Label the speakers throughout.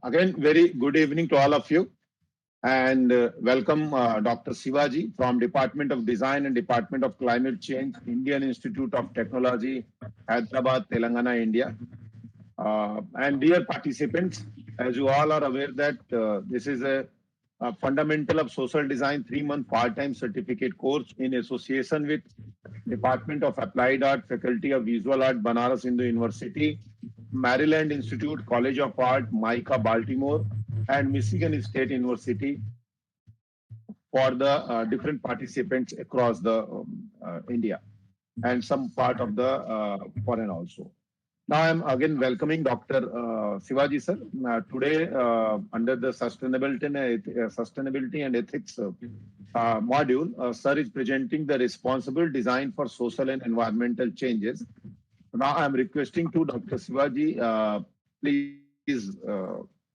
Speaker 1: Again, very good evening to all of you, and welcome Dr. Sivaji from Department of Design and Department of Climate Change, Indian Institute of Technology, Hyderabad, Telangana, India. And dear participants, as you all are aware that this is a fundamental of social design 3-month part-time certificate course in association with Department of Applied Art, Faculty of Visual Art, Banaras Hindu University, Maryland Institute, College of Art, MICA, Baltimore, and Michigan State University for the different participants across the India and some part of the foreign also. Now I'm again welcoming Dr. Sivaji sir. Today, under the sustainability and ethics module, sir is presenting the responsible design for social and environmental changes. Now I'm requesting to Dr. Sivaji, please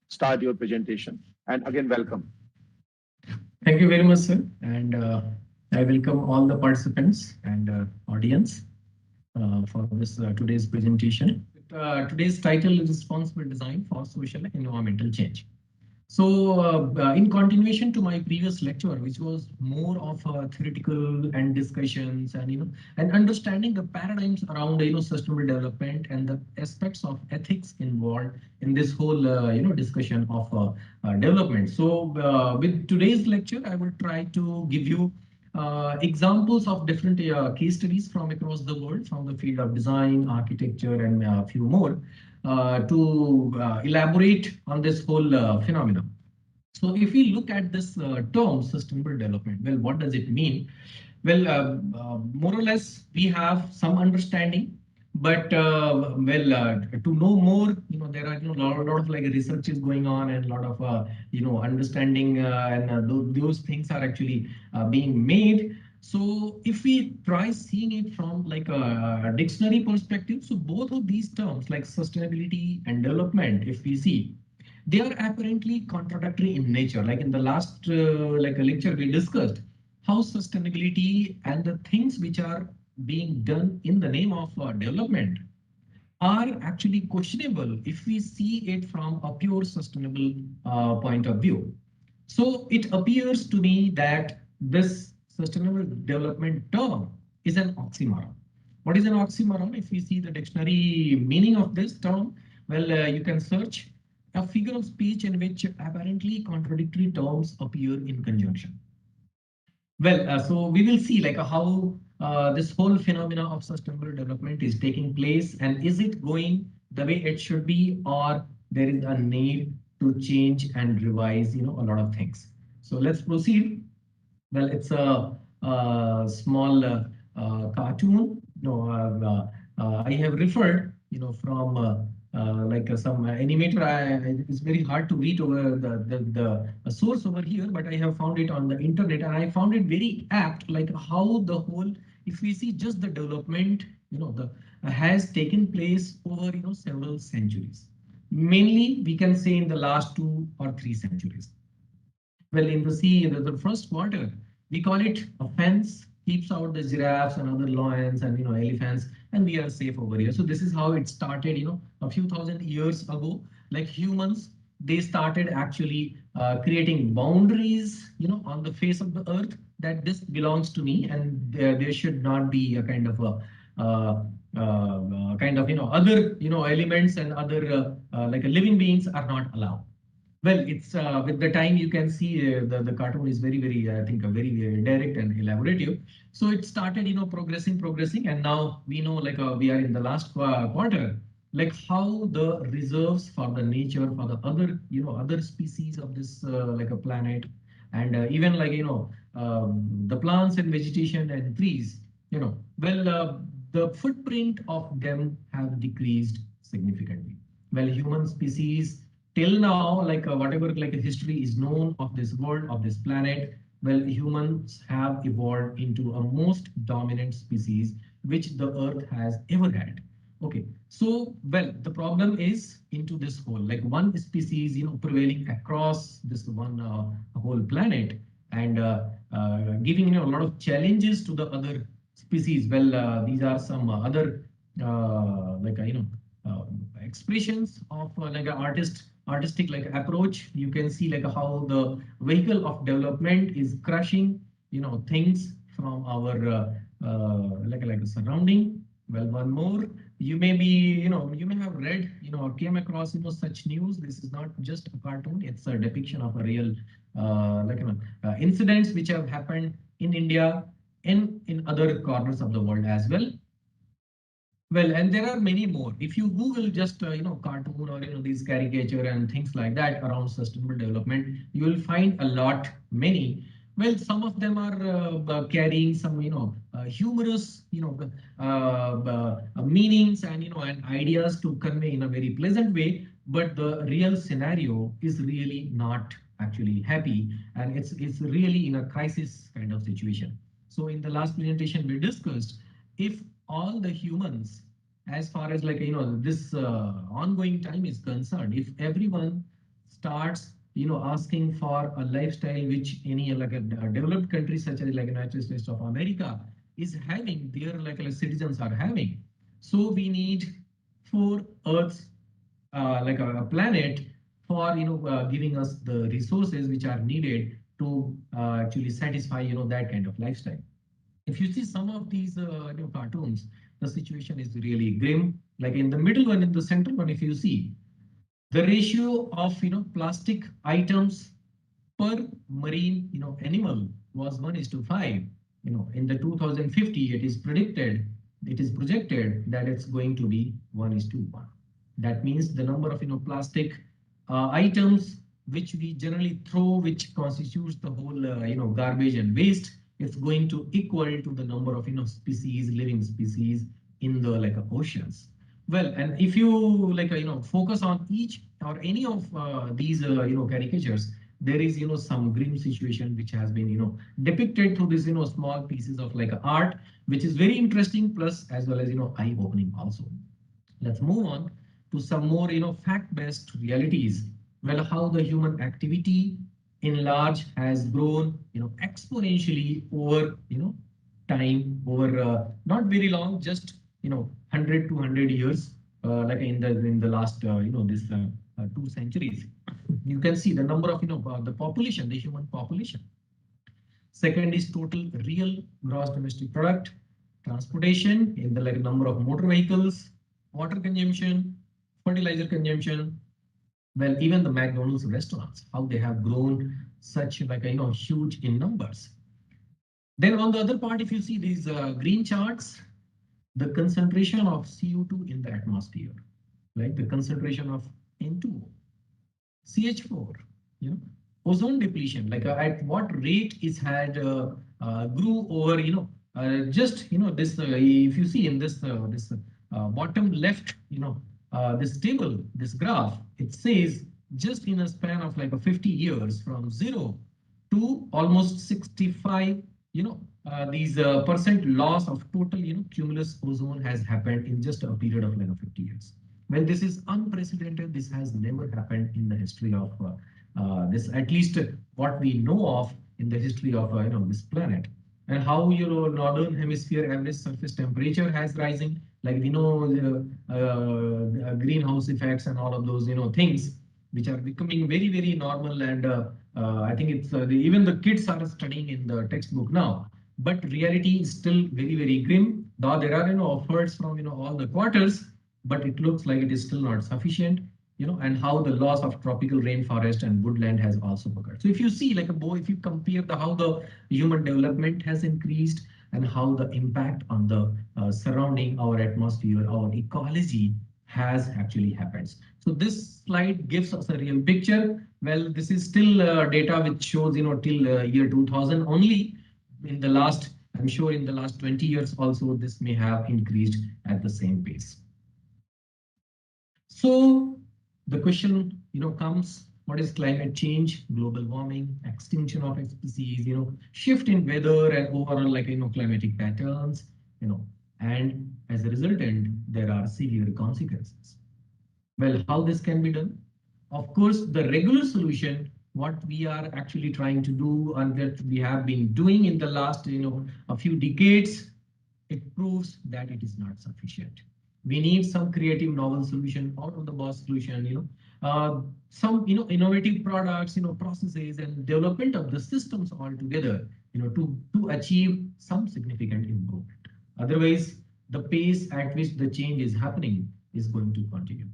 Speaker 1: start your presentation. And again, welcome.
Speaker 2: Thank you very much, sir. And I welcome all the participants and audience for this today's presentation. Today's title is Responsible Design for Social and Environmental Change. So, in continuation to my previous lecture, which was more of theoretical and discussions and and understanding the paradigms around sustainable development and the aspects of ethics involved in this whole discussion of development. So, with today's lecture, I will try to give you examples of different case studies from across the world, from the field of design, architecture, and a few more to elaborate on this whole phenomenon. So if we look at this term sustainable development, well, what does it mean? Well, more or less, we have some understanding, but to know more, there are lot of like research is going on and a lot of understanding and those things are actually being made. So if we try seeing it from like a dictionary perspective, so both of these terms like sustainability and development, if we see, they are apparently contradictory in nature. Like in the last like a lecture we discussed how sustainability and the things which are being done in the name of development are actually questionable if we see it from a pure sustainable point of view. So it appears to me that this sustainable development term is an oxymoron. What is an oxymoron? If we see the dictionary meaning of this term, well, you can search a figure of speech in which apparently contradictory terms appear in conjunction. Well, so we will see like how this whole phenomena of sustainable development is taking place, and is it going the way it should be, or there is a need to change and revise, a lot of things. So let's proceed. Well, it's a small cartoon. I have referred, from like some animator. It's very hard to read over the source over here, but I have found it on the internet, and I found it very apt. Like how the whole, if we see just the development, the has taken place over several centuries. Mainly, we can say in the last 2 or 3 centuries. Well, in the sea, the first quarter, we call it a fence, keeps out the giraffes and other lions and elephants, and we are safe over here. So this is how it started, a few thousand years ago. Like humans, they started actually creating boundaries, on the face of the earth, that this belongs to me, and there should not be a kind of a kind of other elements and other like living beings are not allowed. Well, it's with the time you can see the cartoon is very I think very direct and elaborative. So it started progressing, and now we know like we are in the last quarter, like how the reserves for the nature for the other other species of this like a planet, and even like the plants and vegetation and trees, well, the footprint of them have decreased significantly. Well, human species till now, like whatever like history is known of this world, of this planet, well, humans have evolved into a most dominant species which the earth has ever had. Okay, so well, the problem is into this whole like one species prevailing across this one whole planet, and giving a lot of challenges to the other species. Well, these are some other like uh, expressions of like an artist artistic like approach. You can see like how the vehicle of development is crushing, things from our like a surrounding. Well, one more, you may be, you may have read, or came across, such news. This is not just a cartoon; it's a depiction of a real, incidents which have happened in India, in other corners of the world as well. Well, and there are many more. If you Google just cartoon or these caricature and things like that around sustainable development, you will find a lot, many. Well, some of them are carrying some humorous meanings and and ideas to convey in a very pleasant way. But the real scenario is really not actually happy, and it's really in a crisis kind of situation. So in the last presentation we discussed, if all the humans, as far as like this ongoing time is concerned, if everyone starts asking for a lifestyle which any like a developed country such as like United States of America is having, their like citizens are having, so we need 4 Earths, like a planet, for giving us the resources which are needed to actually satisfy that kind of lifestyle. If you see some of these cartoons, the situation is really grim. Like in the middle one, in the center one, if you see, the ratio of plastic items per marine animal was 1:5. In the 2050, it is projected that it's going to be 1:1. That means the number of plastic items which we generally throw, which constitutes the whole garbage and waste, it's going to equal to the number of species, living species in the like oceans. Well, and if you like focus on each or any of these caricatures, there is some grim situation which has been depicted through this small pieces of like art, which is very interesting, plus as well as eye opening also. Let's move on to some more fact based realities. Well, how the human activity in large has grown exponentially over time, over not very long, just 100 to 100 years, like in the last this 2 centuries. You can see the number of the population, the human population. Second is total real gross domestic product, transportation in the like number of motor vehicles, water consumption, fertilizer consumption. Well, even the McDonald's restaurants, how they have grown such like huge in numbers. Then on the other part, if you see these green charts, the concentration of CO2 in the atmosphere, like the concentration of N2O, CH4, ozone depletion, like at what rate is had grew over, just, this, if you see in this bottom left, this table, this graph, it says just in a span of like a 50 years from 0 to almost 65, these percent loss of total, cumulus ozone has happened in just a period of like 50 years. Well, this is unprecedented. This has never happened in the history of this, at least what we know of in the history of this planet. And how northern hemisphere average surface temperature has rising, like we know greenhouse effects and all of those things which are becoming very very normal, and I think it's even the kids are studying in the textbook now. But reality is still very very grim. Though there are efforts from all the quarters, but it looks like it is still not sufficient. And how the loss of tropical rainforest and woodland has also occurred. So if you see like if you compare how the human development has increased and how the impact on the surrounding, our atmosphere, our ecology has actually happened. So this slide gives us a real picture. Well, this is still data which shows till year 2000 only. In the last, I'm sure in the last 20 years also, this may have increased at the same pace. So the question comes, what is climate change, global warming, extinction of species, shift in weather and overall like climatic patterns, and as a resultant there are severe consequences. Well, how this can be done? Of course, the regular solution, what we are actually trying to do and that we have been doing in the last a few decades, it proves that it is not sufficient. We need some creative novel solution, out of the box solution, some innovative products, processes and development of the systems all together, to achieve some significant improvement. Otherwise, the pace at which the change is happening is going to continue.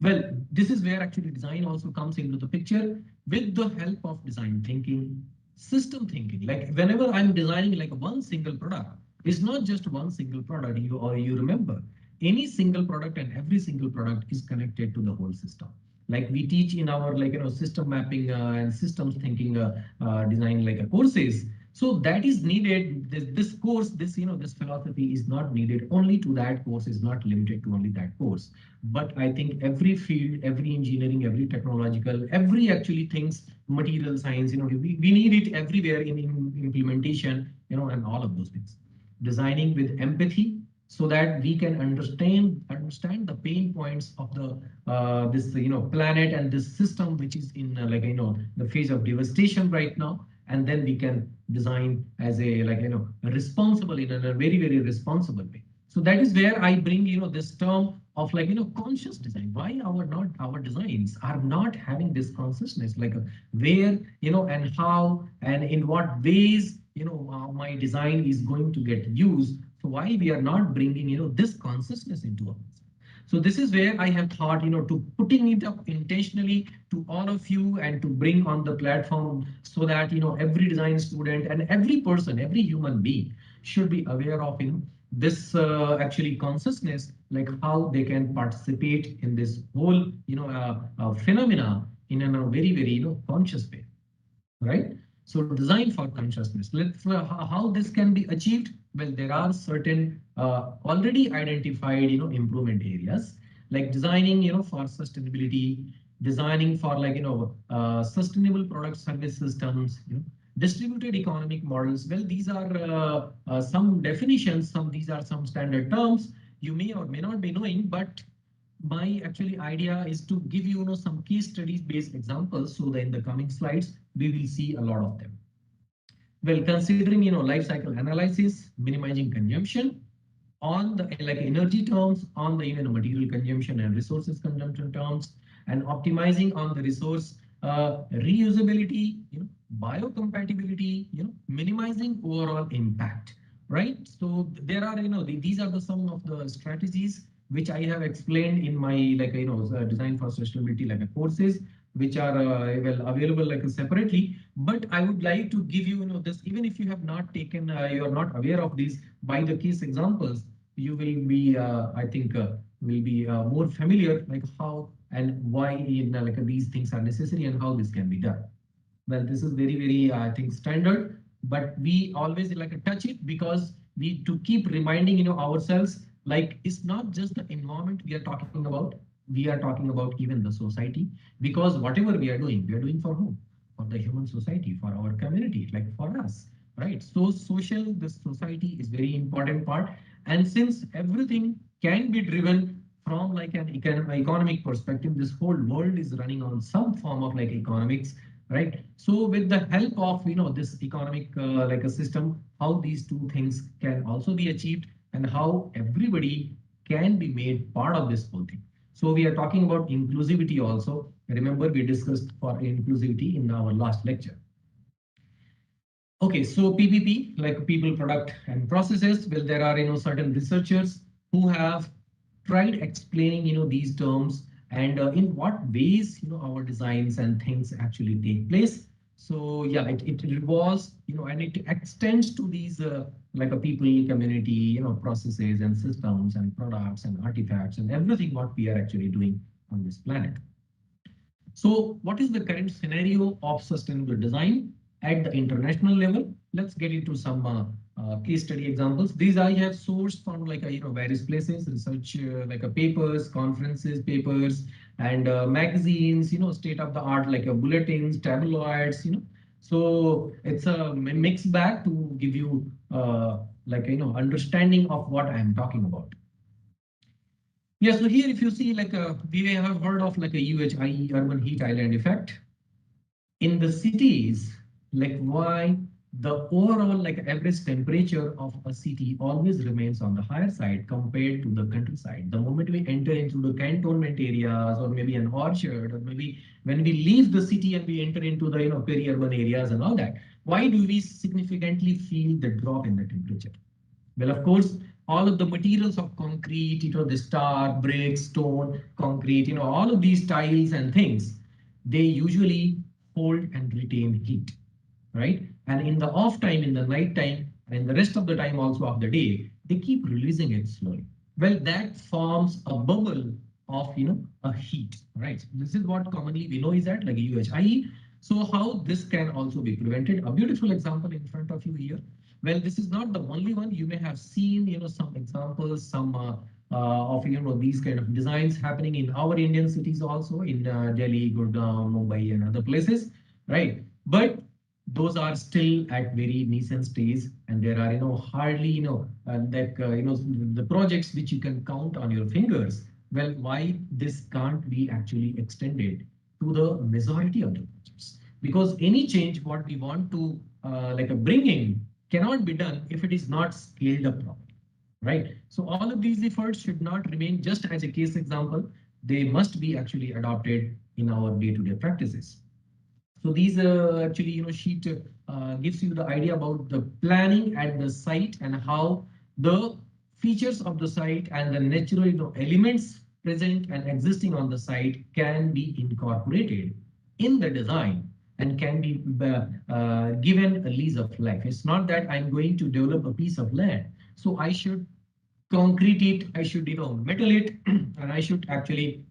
Speaker 2: Well, this is where actually design also comes into the picture with the help of design thinking, system thinking. Like whenever I'm designing like one single product, it's not just one single product. You remember, any single product and every single product is connected to the whole system. Like we teach in our system mapping and systems thinking design courses. So that is needed. This course, this philosophy is not needed only to that course. Is not limited to only that course. But I think every field, every engineering, every technological, every actually things, material science, we need it everywhere in implementation, and all of those things. Designing with empathy so that we can understand the pain points of the this planet and this system which is in the phase of devastation right now, and then we can design as a responsible in a very responsible way. So that is where I bring this term of conscious design. Why our designs are not having this consciousness, where and how and in what ways my design is going to get used. So why we are not bringing this consciousness into our design? So this is where I have thought to putting it up intentionally to all of you and to bring on the platform so that every design student and every person, every human being should be aware of this actually consciousness, like how they can participate in this whole phenomena in a very conscious way, right? So design for consciousness. Let's how this can be achieved. Well, there are certain already identified improvement areas, like designing for sustainability, designing for sustainable product service systems, distributed economic models. Well, these are some definitions. These are some standard terms you may or may not be knowing, but my actually idea is to give some case studies based examples so that in the coming slides we will see a lot of them. Well, considering life cycle analysis, minimizing consumption on the energy terms, on the material consumption and resources consumption terms, and optimizing on the resource reusability, biocompatibility, minimizing overall impact, right? So there are these are the some of the strategies which I have explained in my design for sustainability courses, which are well available separately. But I would like to give you this, even if you have not taken, you are not aware of these by the case examples, you will be I think will be more familiar how and why these things are necessary and how this can be done. Well, this is very I think standard, but we always touch it because we to keep reminding ourselves, it's not just the environment we are talking about. We are talking about even the society, because whatever we are doing for whom? For the human society, for our community, for us, right? So social, the society is very important part. And since everything can be driven from an economic perspective, this whole world is running on some form of economics, right? So with the help of this economic a system, how these two things can also be achieved and how everybody can be made part of this whole thing. So we are talking about inclusivity also. Remember, we discussed for inclusivity in our last lecture. Okay, so PPP, people, product, and processes. Well, there are certain researchers who have tried explaining these terms and in what ways our designs and things actually take place. So yeah, it revolves and it extends to these a people, community, processes and systems and products and artifacts and everything what we are actually doing on this planet. So what is the current scenario of sustainable design at the international level? Let's get into some case study examples. These I have sourced from various places, research papers, conferences, papers, and magazines, state of the art bulletins, tabloids, So it's a mixed bag to give you understanding of what I'm talking about. Yeah, so here if you see we have heard of a UHI, urban heat island effect. In the cities, why the overall like average temperature of a city always remains on the higher side compared to the countryside. The moment we enter into the cantonment areas or maybe an orchard, or maybe when we leave the city and we enter into the peri-urban areas and all that, why do we significantly feel the drop in the temperature? Well, of course, all of the materials of concrete, the star, brick, stone, concrete, all of these tiles and things, they usually hold and retain heat, right? And in the off time, in the night time, and the rest of the time also of the day, they keep releasing it slowly. Well, that forms a bubble of, a heat, right? This is what commonly we know is that like UHIE. So how this can also be prevented? A beautiful example in front of you here. Well, this is not the only one. You may have seen, some examples, some of these kind of designs happening in our Indian cities also in Delhi, Gurgaon, Mumbai, and other places, right? But those are still at very nascent stage, and there are hardly the projects which you can count on your fingers. Well, why this can't be actually extended to the majority of the projects? Because any change what we want to bring in cannot be done if it is not scaled up properly, right? So all of these efforts should not remain just as a case example. They must be actually adopted in our day-to-day practices. So these actually, sheet gives you the idea about the planning at the site and how the features of the site and the natural elements present and existing on the site can be incorporated in the design and can be given a lease of life. It's not that I'm going to develop a piece of land, so I should concrete it, I should metal it, and I should actually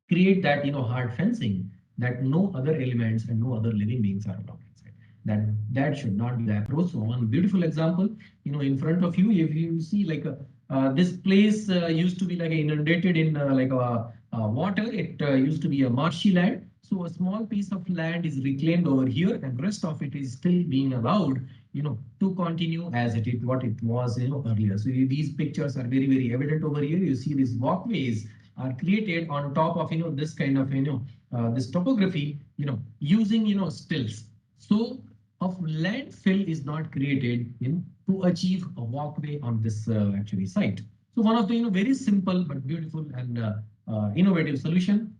Speaker 2: create that hard fencing that no other elements and no other living beings are allowed inside. That should not be the approach. So one beautiful example, in front of you, if you see like this place used to be like inundated in water. It used to be a marshy land. So a small piece of land is reclaimed over here, and rest of it is still being allowed, to continue as what it was, earlier. So these pictures are very, very evident over here. You see these walkways are created on top of this kind of this topography, using stills. So of landfill is not created to achieve a walkway on this actually site. So one of the very simple but beautiful and innovative solution.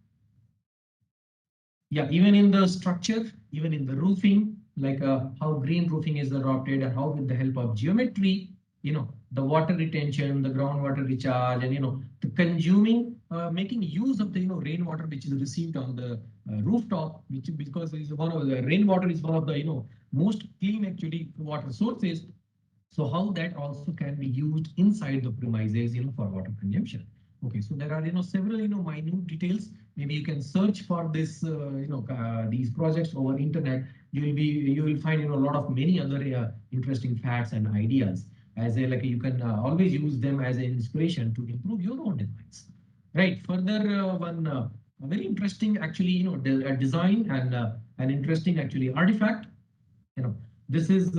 Speaker 2: Yeah, even in the structure, even in the roofing, like how green roofing is adopted, and how with the help of geometry, the water retention, the groundwater recharge, and the consuming, making use of the rainwater which is received on the rooftop, which because is one of the rainwater is one of the most clean actually water sources. So how that also can be used inside the premises, for water consumption. Okay, so there are several minute details. Maybe you can search for this these projects over internet. You will find a lot of many other interesting facts and ideas. As a you can always use them as an inspiration to improve your own designs. Right. Further, one very interesting actually design and an interesting actually artifact. This is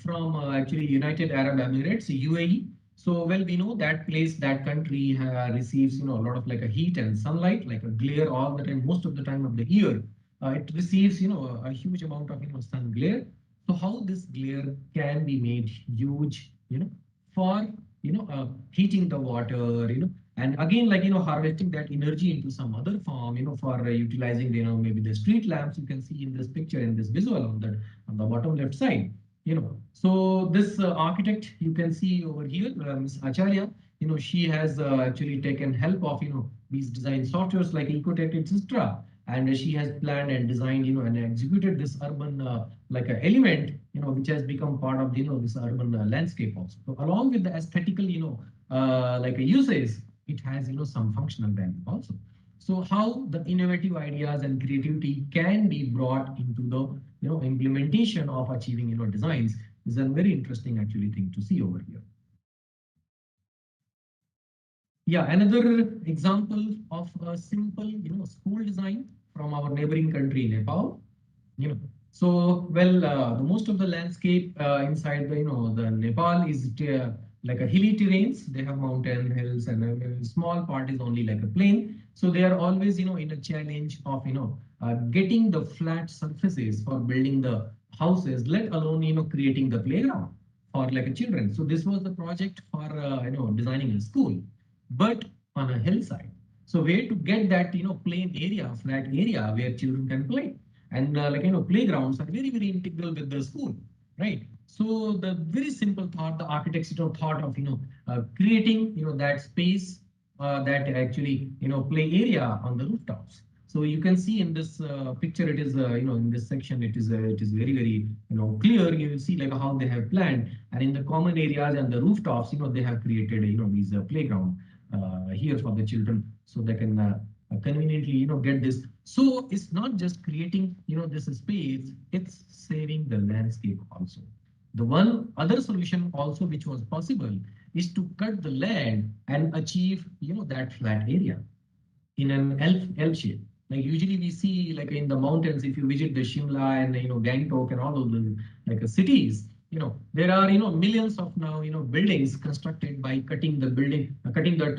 Speaker 2: from actually United Arab Emirates, UAE. So, well, we know that place, that country receives, a lot of like a heat and sunlight, like a glare all the time, most of the time of the year. It receives, a huge amount of, sun glare. So how this glare can be made huge, for, heating the water, and again, like, harvesting that energy into some other form, for utilizing, maybe the street lamps you can see in this picture, in this visual on the bottom left side. So this architect you can see over here, Ms. Acharya, she has actually taken help of, these design softwares like Ecotech, etc. And she has planned and designed, and executed this urban like a element, which has become part of, this urban landscape also. So along with the aesthetical, like a uses, it has, some functional value also. So how the innovative ideas and creativity can be brought into the implementation of achieving designs is a very interesting actually thing to see over here. Yeah, another example of a simple school design from our neighboring country, Nepal. So well, the most of the landscape inside the Nepal is like a hilly terrains. They have mountain hills, and a small part is only like a plain. So they are always in a challenge of getting the flat surfaces for building the houses, let alone creating the playground for like a children. So this was the project for designing a school, but on a hillside. So where to get that plain area, flat area where children can play, and playgrounds are very integral with the school, right? So the very simple thought, the architectural thought of creating that space, that actually play area on the rooftops. So you can see in this picture, it is in this section, it is very clear. You will see like how they have planned, and in the common areas and the rooftops, they have created these playground here for the children, so they can conveniently get this. So it's not just creating this space, it's saving the landscape also. The one other solution also which was possible is to cut the land and achieve that flat area in an L shape. Like usually we see like in the mountains, if you visit the Shimla and Gangtok and all of the like cities, there are millions of now buildings constructed by cutting the building, cutting that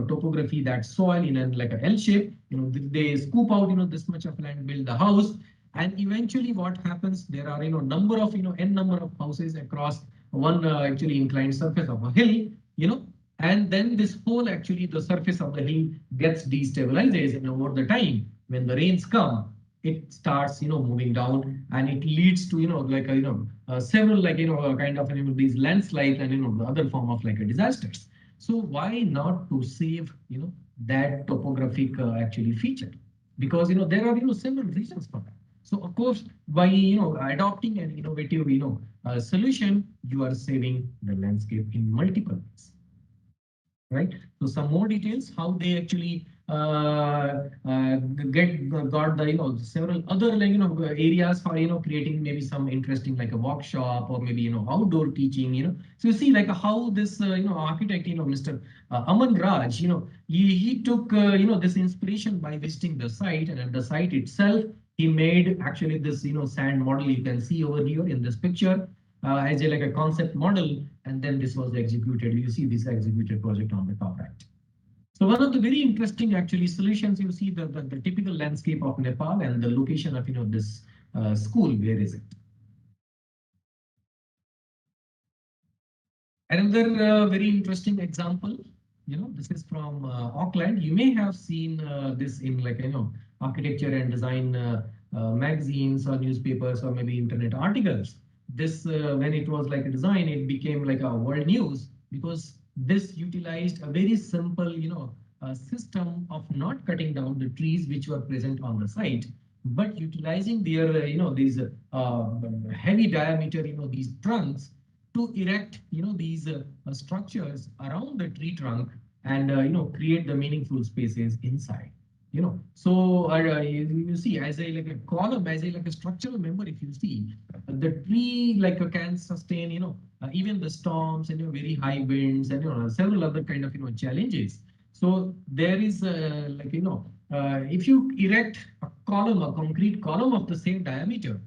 Speaker 2: topography, that soil in an like a L shape. They scoop out this much of land, build the house, and eventually what happens? There are number of n number of houses across one actually inclined surface of a hill. You know, and then this whole actually the surface of the hill gets destabilized, and over the time when the rains come, it starts moving down, and it leads to like several like kind of these landslides and the other form of like a disasters. So why not to save that topographic actually feature, because there are several reasons for that. So of course, by adopting an innovative solution, you are saving the landscape in multiple ways, right? So some more details how they actually get got the several other like areas for creating maybe some interesting like a workshop or maybe outdoor teaching. So you see like how this architect Mr. Aman Raj, he took this inspiration by visiting the site, and at the site itself he made actually this sand model you can see over here in this picture, as a like a concept model, and then this was executed. You see this executed project on the top right. So one of the very interesting actually solutions, you see the typical landscape of Nepal and the location of this school. Where is it? Another very interesting example, this is from Auckland. You may have seen this in like architecture and design magazines or newspapers or maybe internet articles. This when it was like a design, it became like a world news because this utilized a very simple system of not cutting down the trees which were present on the site, but utilizing their these heavy diameter these trunks to erect these structures around the tree trunk, and create the meaningful spaces inside. So you see as a like a column, as a like a structural member, if you see the tree like can sustain even the storms and very high winds and several other kind of challenges. So there is like if you erect a column, a concrete column of the same diameter,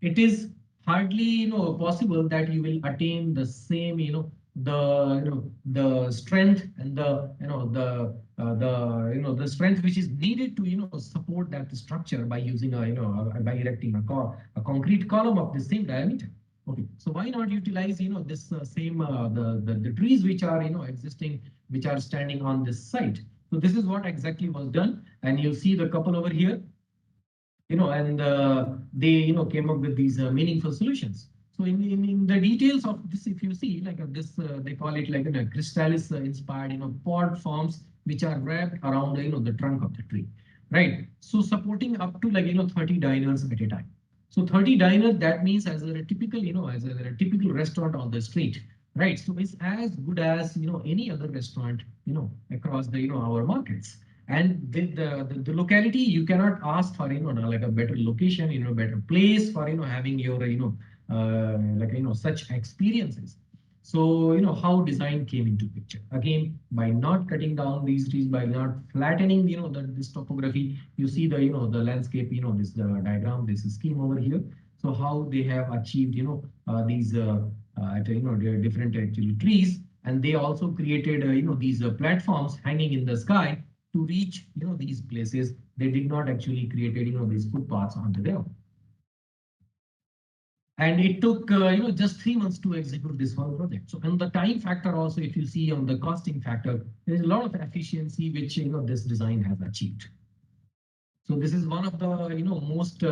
Speaker 2: it is hardly possible that you will attain the same the the strength and the strength which is needed to support that structure by using a by erecting a concrete column of the same diameter. Okay, so why not utilize this same the trees which are existing, which are standing on this site. So this is what exactly was done, and you'll see the couple over here, and they came up with these meaningful solutions. So in the details of this, if you see like this, they call it like a crystallis inspired pod forms which are wrapped around the trunk of the tree, right? So supporting up to like 30 diners at a time. So 30 diners, that means as a typical as a typical restaurant on the street, right? So it's as good as any other restaurant across the our markets. And the locality, you cannot ask for like a better location, better place for having your like such experiences. So how design came into picture again, by not cutting down these trees, by not flattening this topography. You see the the landscape, this diagram, this scheme over here. So how they have achieved these different actually trees, and they also created these platforms hanging in the sky to reach these places. They did not actually created these footpaths onto them. And it took just 3 months to execute this whole project. So, and the time factor also, if you see on the costing factor, there's a lot of efficiency which this design has achieved. So this is one of the most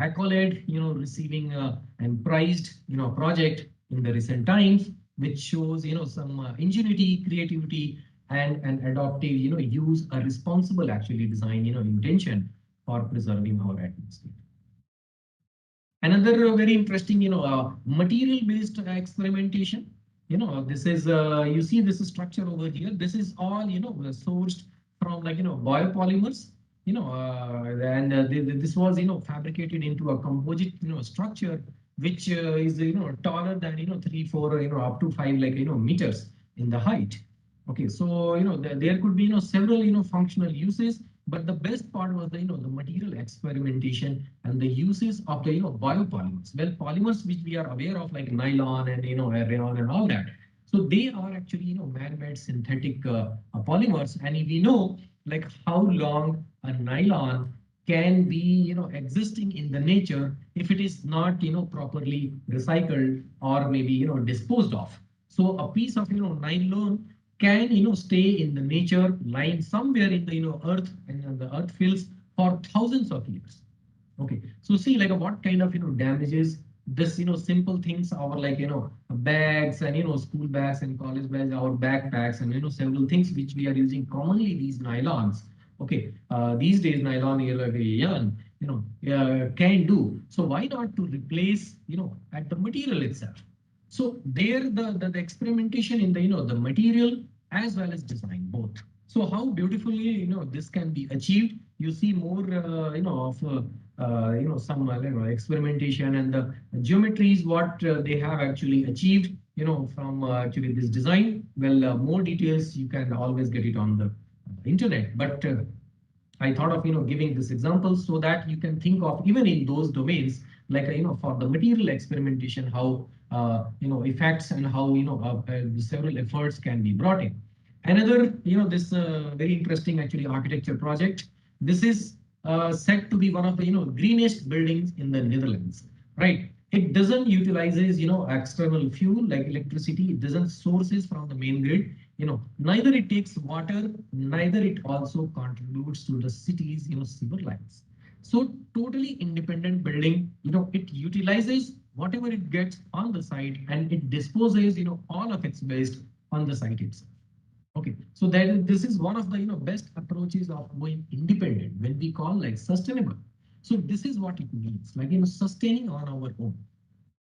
Speaker 2: accolade receiving and prized project in the recent times, which shows some ingenuity, creativity, and adaptive use a responsible actually design intention for preserving our atmosphere. Another very interesting material based experimentation. This is you see this structure over here. This is all sourced from like biopolymers, and this was fabricated into a composite structure which is taller than 3 4 up to 5 like meters in the height. Okay, so there could be several functional uses, but the best part was the the material experimentation and the uses of the biopolymers. Well, polymers which we are aware of like nylon and rayon and all that. So they are actually man-made synthetic polymers, and we know like how long a nylon can be existing in the nature if it is not properly recycled or maybe disposed of. So a piece of nylon can stay in the nature lying somewhere in the earth, and the earth fills for thousands of years. Okay, so see like what kind of damages this simple things, our like bags and school bags and college bags, our backpacks and several things which we are using commonly, these nylons. Okay, these days nylon is like a yarn can do. So why not to replace at the material itself? So there the experimentation in the the material as well as design both. So how beautifully this can be achieved. You see more of some experimentation and the geometries what they have actually achieved from actually this design. Well, more details you can always get it on the internet, but I thought of giving this example so that you can think of even in those domains like for the material experimentation how effects and how several efforts can be brought in. Another this very interesting actually architecture project. This is said to be one of the greenest buildings in the Netherlands, right? It doesn't utilizes external fuel like electricity. It doesn't sources from the main grid. Neither it takes water, neither it also contributes to the city's sewer lines. So totally independent building. It utilizes whatever it gets on the site and it disposes all of its waste on the site itself. Okay, so that this is one of the best approaches of going independent when we call like sustainable. So this is what it means, like sustaining on our own.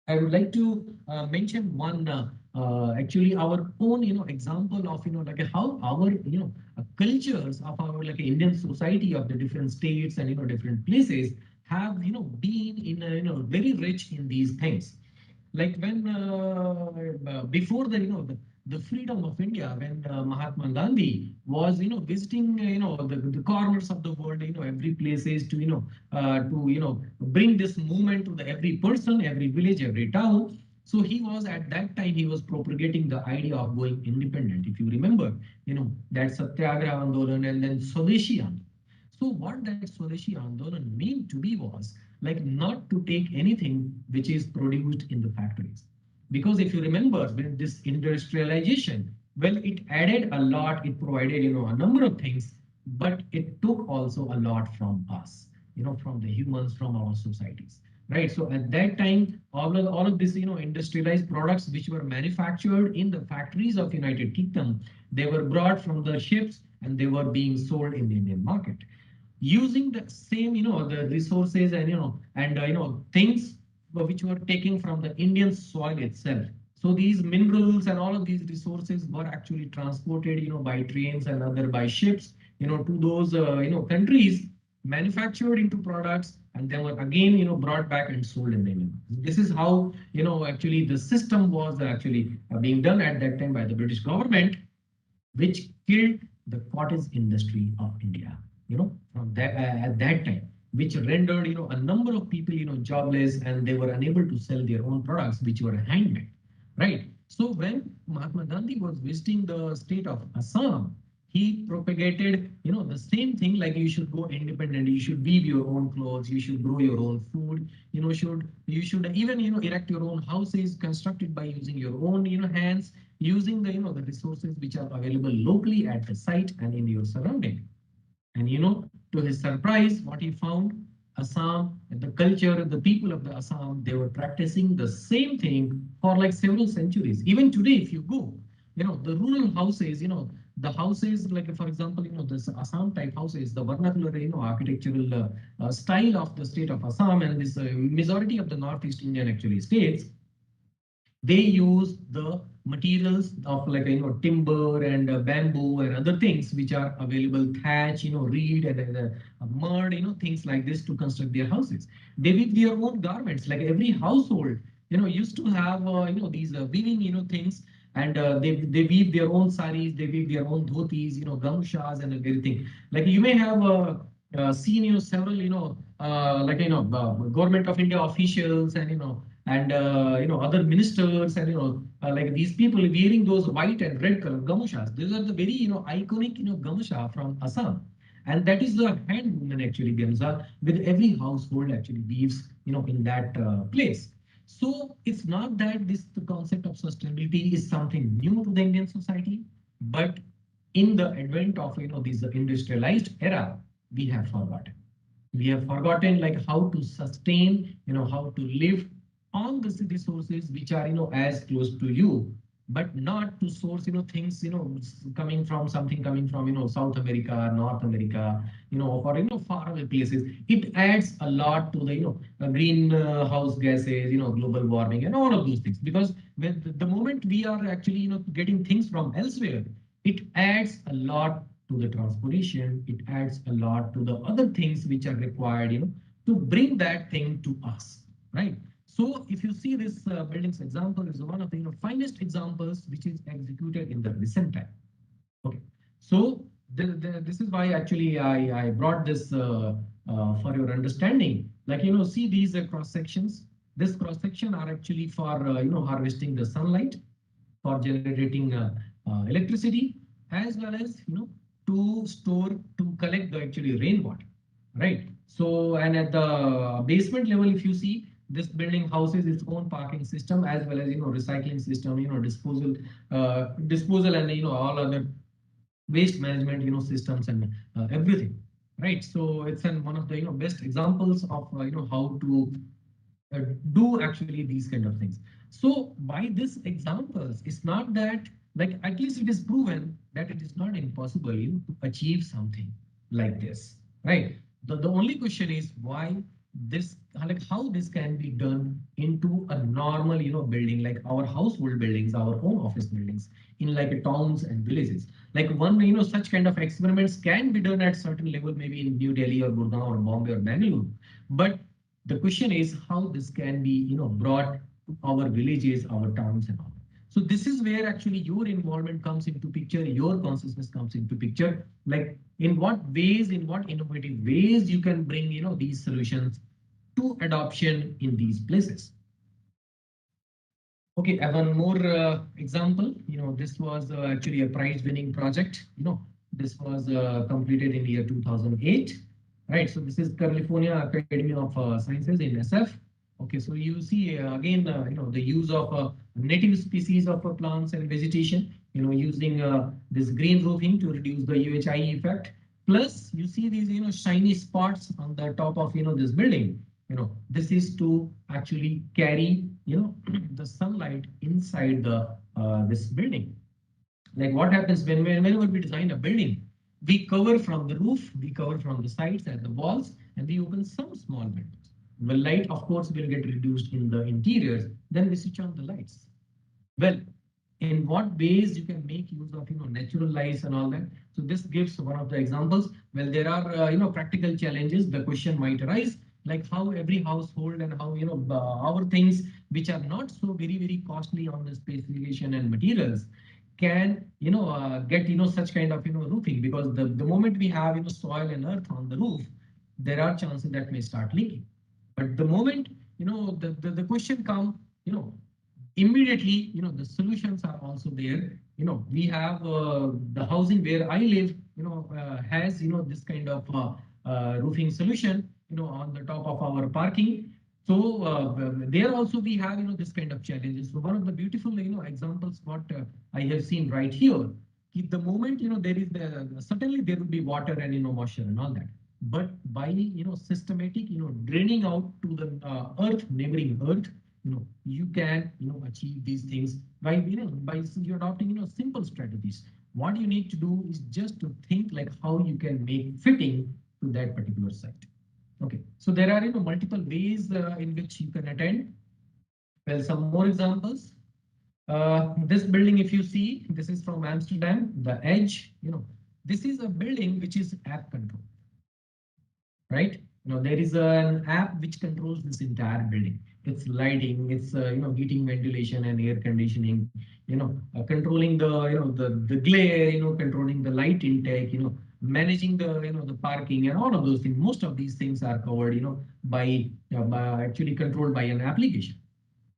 Speaker 2: I would like to mention one actually our own example of like how our cultures of our like Indian society of the different states and different places have been in very rich in these things. Like when before the freedom of India, when Mahatma Gandhi was visiting the corners of the world, every places to bring this movement to the every person, every village, every town. So he was at that time he was propagating the idea of going independent. If you remember, that Satyagraha Andolan and then Swadeshi Andolan. So what that Swadeshi Andolan meant to be was like not to take anything which is produced in the factories. Because if you remember when this industrialization, well, it added a lot, it provided, a number of things, but it took also a lot from us, from the humans, from our societies. Right. So at that time, all of this, industrialized products which were manufactured in the factories of United Kingdom, they were brought from the ships and they were being sold in the Indian market using the same the resources and things which were taken from the Indian soil itself. So these minerals and all of these resources were actually transported by trains and other by ships to those countries, manufactured into products, and then were again brought back and sold in the Indian. This is how actually the system was actually being done at that time by the British government, which killed the cottage industry of India, from that at that time, which rendered a number of people jobless, and they were unable to sell their own products which were handmade, right? So when Mahatma Gandhi was visiting the state of Assam, he propagated, the same thing, like you should go independent, you should weave your own clothes, you should grow your own food, you should even, erect your own houses constructed by using your own, hands, using the resources which are available locally at the site and in your surrounding. And to his surprise, what he found, Assam, the culture, the people of the Assam, they were practicing the same thing for like several centuries. Even today, if you go, the rural houses, the houses, like for example, this Assam type houses, the vernacular, architectural style of the state of Assam and this majority of the Northeast Indian actually states, they use the materials of like timber and bamboo and other things which are available, thatch, reed and mud, things like this to construct their houses. They weave their own garments, like every household used to have these weaving things, and they weave their own saris, they weave their own dhotis, gamushas and everything. Like you may have seen several like government of India officials and other ministers and like these people wearing those white and red color gamushas. These are the very iconic gamusha from Assam, and that is the hand woman actually gamza with every household actually weaves in that place. So it's not that this the concept of sustainability is something new to the Indian society, but in the advent of this industrialized era, we have forgotten. We have forgotten like how to sustain, how to live on the resources which are as close to you, but not to source things coming from something coming from South America, North America, or far away places. It adds a lot to the greenhouse gases, global warming and all of those things, because when the moment we are actually getting things from elsewhere, it adds a lot to the transportation, it adds a lot to the other things which are required, to bring that thing to us, right? So if you see this buildings example is one of the finest examples which is executed in the recent time. Okay, so this is why actually I brought this for your understanding. Like see these cross sections. This cross section are actually for harvesting the sunlight, for generating electricity, as well as to store, to collect the actually rainwater, right? So and at the basement level, if you see, this building houses its own parking system as well as recycling system, disposal and all other waste management systems and everything, right? So it's one of the best examples of how to uh, do actually these kind of things. So by this examples, it's not that, like at least it is proven that it is not impossible to achieve something like this, right? The only question is why this, like how this can be done into a normal building, like our household buildings, our own office buildings in like towns and villages. Like one such kind of experiments can be done at certain level, maybe in New Delhi or Gurgaon or Bombay or Bangalore, but the question is how this can be brought to our villages, our towns and all. So this is where actually your involvement comes into picture, your consciousness comes into picture. Like in what ways, in what innovative ways you can bring these solutions to adoption in these places. Okay, I have one more example. This was actually a prize-winning project. This was completed in year 2008. Right, so this is California Academy of Sciences in SF. Okay, so you see again, the use of native species of plants and vegetation. Using this green roofing to reduce the UHI effect. Plus, you see these shiny spots on the top of this building. This is to actually carry the sunlight inside the this building. Like what happens whenever we design a building, we cover from the roof, we cover from the sides and the walls, and we open some small windows. The light, of course, will get reduced in the interiors. Then we switch on the lights. Well, in what ways you can make use of natural lights and all that? So this gives one of the examples. Well, there are practical challenges. The question might arise, like how every household and how our things which are not so very costly on the specification and materials can get such kind of roofing, because the moment we have soil and earth on the roof, there are chances that may start leaking. But the moment the question come, you know immediately, the solutions are also there. We have the housing where I live, has, this kind of roofing solution, on the top of our parking. So there also we have, this kind of challenges. So one of the beautiful, examples what I have seen right here. The moment, there is certainly there will be water and, moisture and all that. But by, systematic, draining out to the earth, neighboring earth, you can, achieve these things by, by you adopting, simple strategies. What you need to do is just to think like how you can make fitting to that particular site. Okay, so there are, multiple ways in which you can attend. Well, some more examples. This building, if you see, this is from Amsterdam, the Edge, this is a building which is app controlled, right? There is an app which controls this entire building. It's lighting, it's heating, ventilation, and air conditioning. Controlling the the glare. Controlling the light intake. Managing the the parking and all of those things. Most of these things are covered. By actually controlled by an application.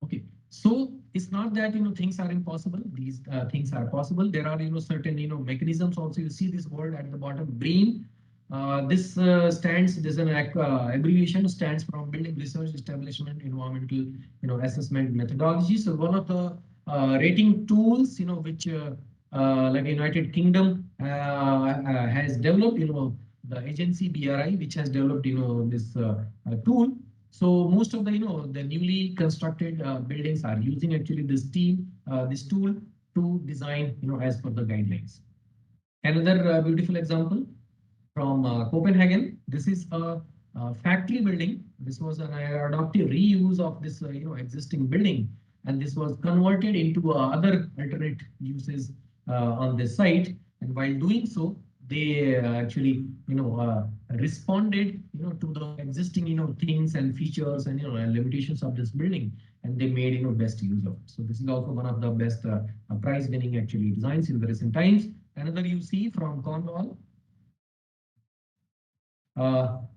Speaker 2: Okay, so it's not that things are impossible. These things are possible. There are certain mechanisms also. You see this word at the bottom, BREEAM. This stands. This is an abbreviation. Stands from Building Research Establishment Environmental Assessment Methodology. So one of the rating tools which like United Kingdom has developed. The agency BRI, which has developed this tool. So most of the the newly constructed buildings are using actually this tool to design as per the guidelines. Another beautiful example from Copenhagen. This is a factory building. This was an adaptive reuse of this existing building, and this was converted into other alternate uses on this site. And while doing so, they actually responded to the existing things and features and limitations of this building, and they made best use of it. So this is also one of the best prize winning actually designs in the recent times. Another you see from Cornwall,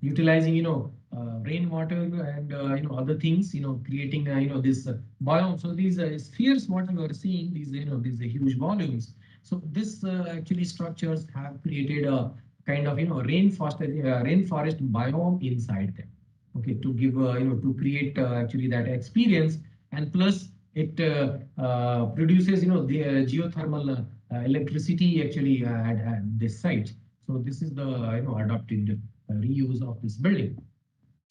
Speaker 2: utilizing rainwater and other things, creating this biome. So these spheres, what you are seeing, these huge volumes. So this actually structures have created a kind of rainforest biome inside them. Okay, to give to create actually that experience, and plus it produces the geothermal electricity actually at this site. So this is the adopted reuse of this building.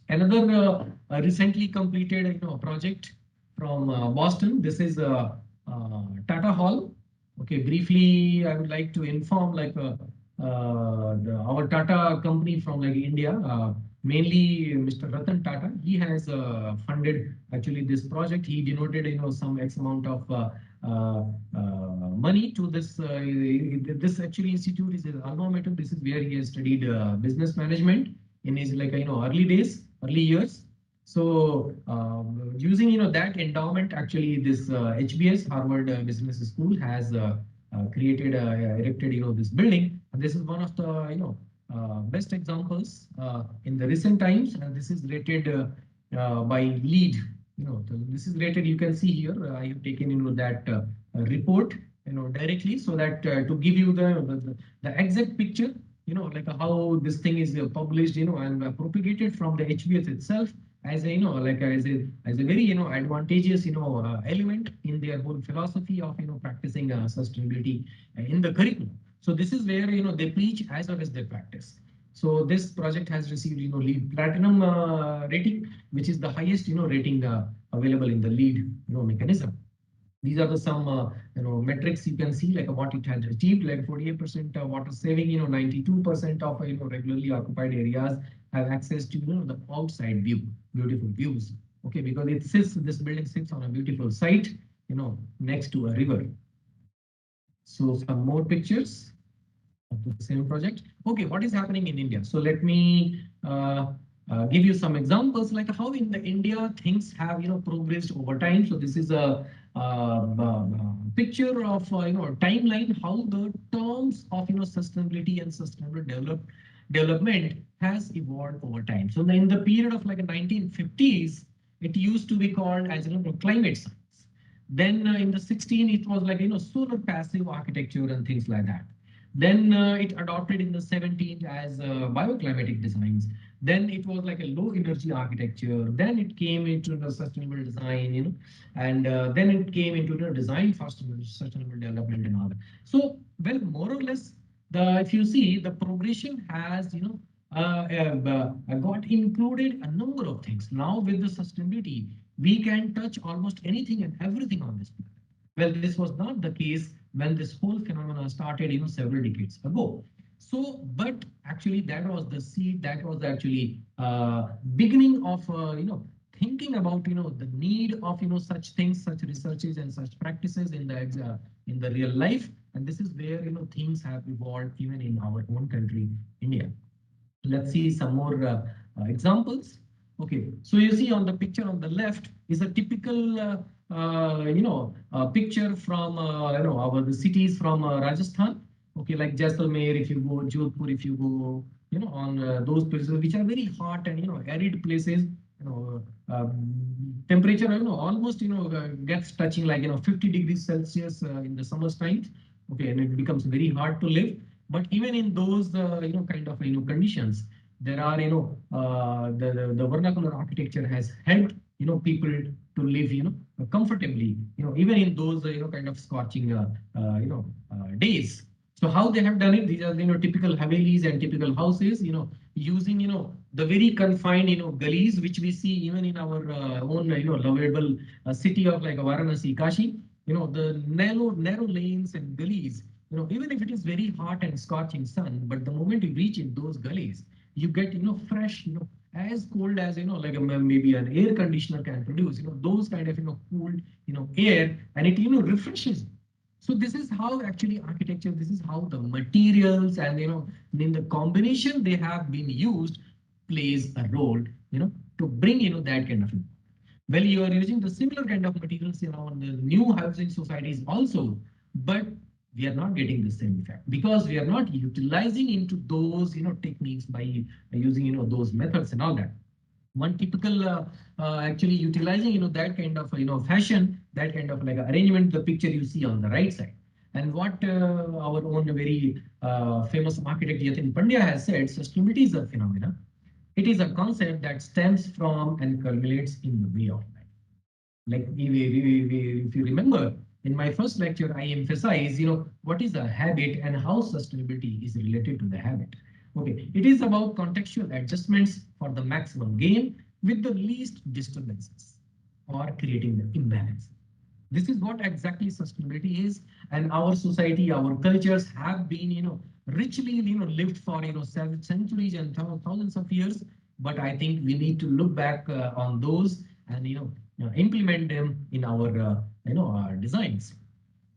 Speaker 2: Another recently completed project from Boston. This is Tata Hall. Okay, briefly, I would like to inform our Tata company from India, mainly Mr. Ratan Tata. He has funded actually this project. He denoted some X amount of money to this. This actually institute is his alma mater. This is where he has studied business management in his early days, early years. So using that endowment, actually this HBS, Harvard Business School, has created erected this building. And this is one of the best examples in the recent times. And this is rated by LEED. This is rated. You can see here. I have taken that report directly, so that to give you the exact picture. Like how this thing is published, and propagated from the HBS itself as a, as a very, advantageous, element in their whole philosophy of, practicing sustainability in the curriculum. So this is where, they preach as well as they practice. So this project has received, LEED Platinum rating, which is the highest, rating available in the LEED, mechanism. These are the some metrics you can see, like what it has achieved, like 48% water saving, 92% of regularly occupied areas have access to the outside view, beautiful views. Okay, because this building sits on a beautiful site, next to a river. So some more pictures of the same project. Okay, what is happening in India? So let me give you some examples, like how in the India things have progressed over time. So this is a picture of timeline, how the terms of sustainability and sustainable development has evolved over time. So in the period of 1950s, it used to be called as climate science. Then in the 16, it was like, solar passive architecture and things like that. Then it adopted in the 17 as bioclimatic designs. Then it was like a low energy architecture. Then it came into the sustainable design, and then it came into the design for sustainable development and all that. So, well, more or less, the if you see the progression has, got included a number of things. Now with the sustainability, we can touch almost anything and everything on this planet. Well, this was not the case when this whole phenomena started, several decades ago. So, but actually that was the seed, that was actually beginning of, thinking about, the need of, such things, such researches and such practices in the real life. And this is where, things have evolved even in our own country, India. Let's see some more examples. Okay, so you see on the picture on the left is a typical, picture from, our the cities from Rajasthan. Okay, like Jaisalmer, if you go, Jodhpur, if you go, on those places which are very hot and, arid places, temperature, almost, gets touching like, 50 degrees Celsius in the summer times. Okay, and it becomes very hard to live. But even in those, kind of, conditions, there are, the vernacular architecture has helped, people to live, comfortably, even in those, kind of scorching, days. So how they have done it? These are, typical Havelis and typical houses, using, the very confined, gullies, which we see even in our own, lovable city of like Varanasi, Kashi, the narrow lanes and gullies, even if it is very hot and scorching sun, but the moment you reach in those gullies, you get, fresh, as cold as, like maybe an air conditioner can produce, those kind of, cooled, air, and it, refreshes. So this is how actually architecture, this is how the materials and, in the combination they have been used plays a role, to bring, that kind of. Well, you are using the similar kind of materials, on the new housing societies also, but we are not getting the same effect because we are not utilizing into those, techniques by using, those methods and all that. One typical actually utilizing, that kind of, fashion, that kind of like arrangement, the picture you see on the right side. And what our own very famous architect Yatin Pandya has said, sustainability is a phenomena. It is a concept that stems from and culminates in the way of life. Like if you remember, in my first lecture, I emphasize, what is a habit and how sustainability is related to the habit. Okay, it is about contextual adjustments for the maximum gain with the least disturbances or creating the imbalance. This is what exactly sustainability is, and our society, our cultures have been, richly, lived for, centuries and thousands of years. But I think we need to look back on those and, implement them in our, designs.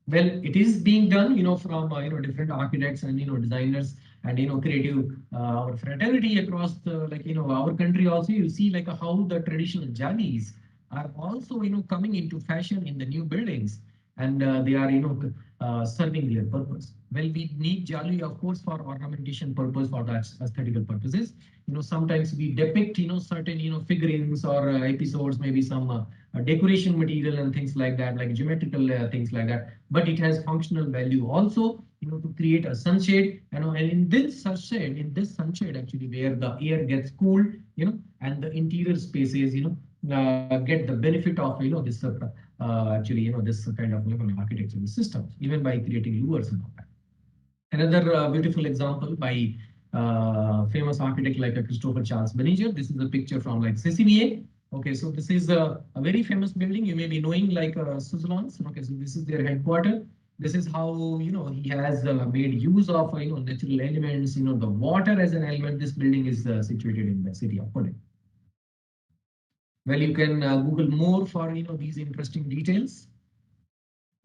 Speaker 2: Well, it is being done, from different architects and designers and creative our fraternity across the like our country also. You see like how the traditional jalis are also coming into fashion in the new buildings, and they are serving their purpose. Well, we need jali of course for ornamentation purpose, for that aesthetical purposes. Sometimes we depict certain figurines or episodes, maybe some decoration material and things like that, like geometrical things like that, but it has functional value also, to create a sunshade, and in this sunshade actually where the air gets cooled, and the interior spaces, get the benefit of, this actually, this kind of architectural systems, even by creating luvers and all that. Another beautiful example by famous architect like Christopher Charles Benninger. This is a picture from like CCBA. Okay, so this is a very famous building. You may be knowing like Suzlons. Okay, so this is their headquarters. This is how he has made use of natural elements. The water as an element. This building is situated in the city of Pune. Well, you can Google more for these interesting details,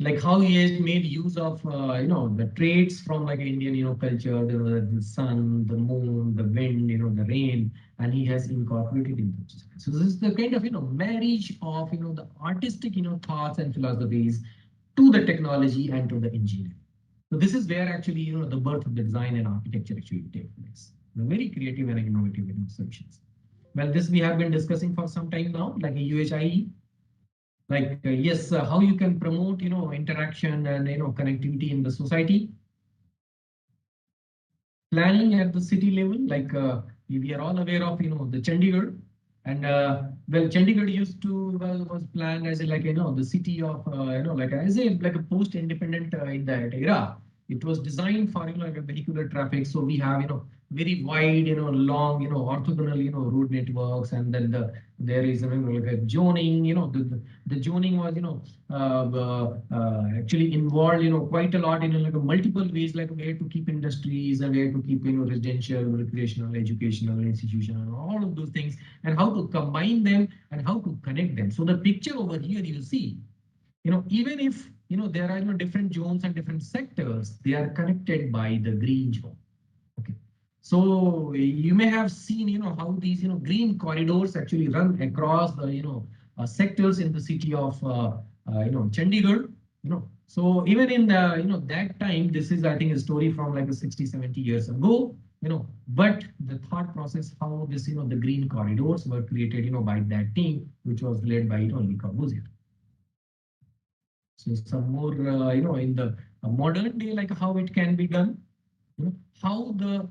Speaker 2: like how he has made use of the traits from like Indian culture, the sun, the moon, the wind, the rain, and he has incorporated into it. So this is the kind of marriage of the artistic thoughts and philosophies to the technology and to the engineering. So this is where actually the birth of the design and architecture actually take place. The very creative and innovative solutions. Well, this we have been discussing for some time now, like a UHIE. Like, yes, how you can promote, interaction and, connectivity in the society. Planning at the city level, like we are all aware of, the Chandigarh, and well, Chandigarh used to was planned as a, like, the city of, like as a like a post-independent in that era. It was designed for, like a vehicular traffic. So we have, very wide, long, orthogonal, road networks, and then there is, like a zoning, the zoning was, actually involved, quite a lot in, like a multiple ways, like where to keep industries and where to keep, residential, recreational, educational, institutional, all of those things, and how to combine them and how to connect them. So the picture over here you see, even if, there are, different zones and different sectors, they are connected by the green zone. Okay. So you may have seen, how these, green corridors actually run across the, sectors in the city of, Chandigarh, So even in the, that time, this is, I think, a story from like a 60, 70 years ago, but the thought process, how this, the green corridors were created, by that team, which was led by, Le Corbusier. So some more, in the modern day, like how it can be done, how the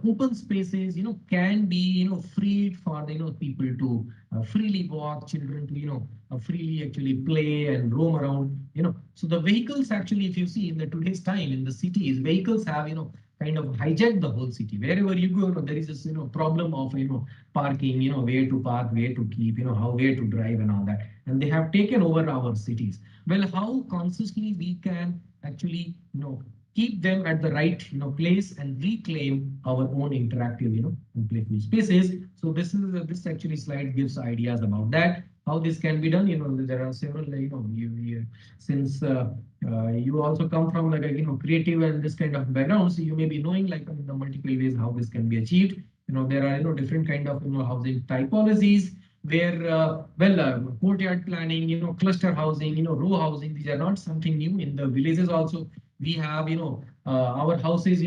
Speaker 2: open spaces, can be, freed for the, people to freely walk, children to, freely actually play and roam around, So the vehicles actually, if you see in the today's time in the cities, vehicles have, kind of hijacked the whole city. Wherever you go, there is this, problem of, parking, where to park, where to keep, how, where to drive and all that. And they have taken over our cities. Well, how consciously we can actually, keep them at the right, place and reclaim our own interactive, and playful spaces. So this actually slide gives ideas about that, how this can be done. There are several, since you also come from like a, creative and this kind of background, so you may be knowing like the multiple ways how this can be achieved. There are, different kind of, housing typologies where, courtyard planning, cluster housing, row housing, these are not something new. In the villages also, we have, our houses,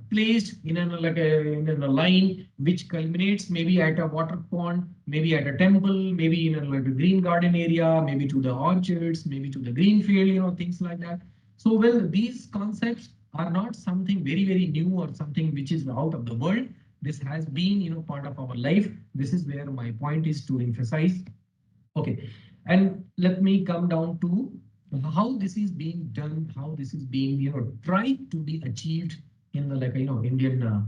Speaker 2: placed in in a line which culminates maybe at a water pond, maybe at a temple, maybe in like a green garden area, maybe to the orchards, maybe to the green field, things like that. So, well, these concepts are not something very, very new or something which is out of the world. This has been, part of our life. This is where my point is to emphasize. Okay, and let me come down to how this is being done, how this is being, tried to be achieved in the, like, Indian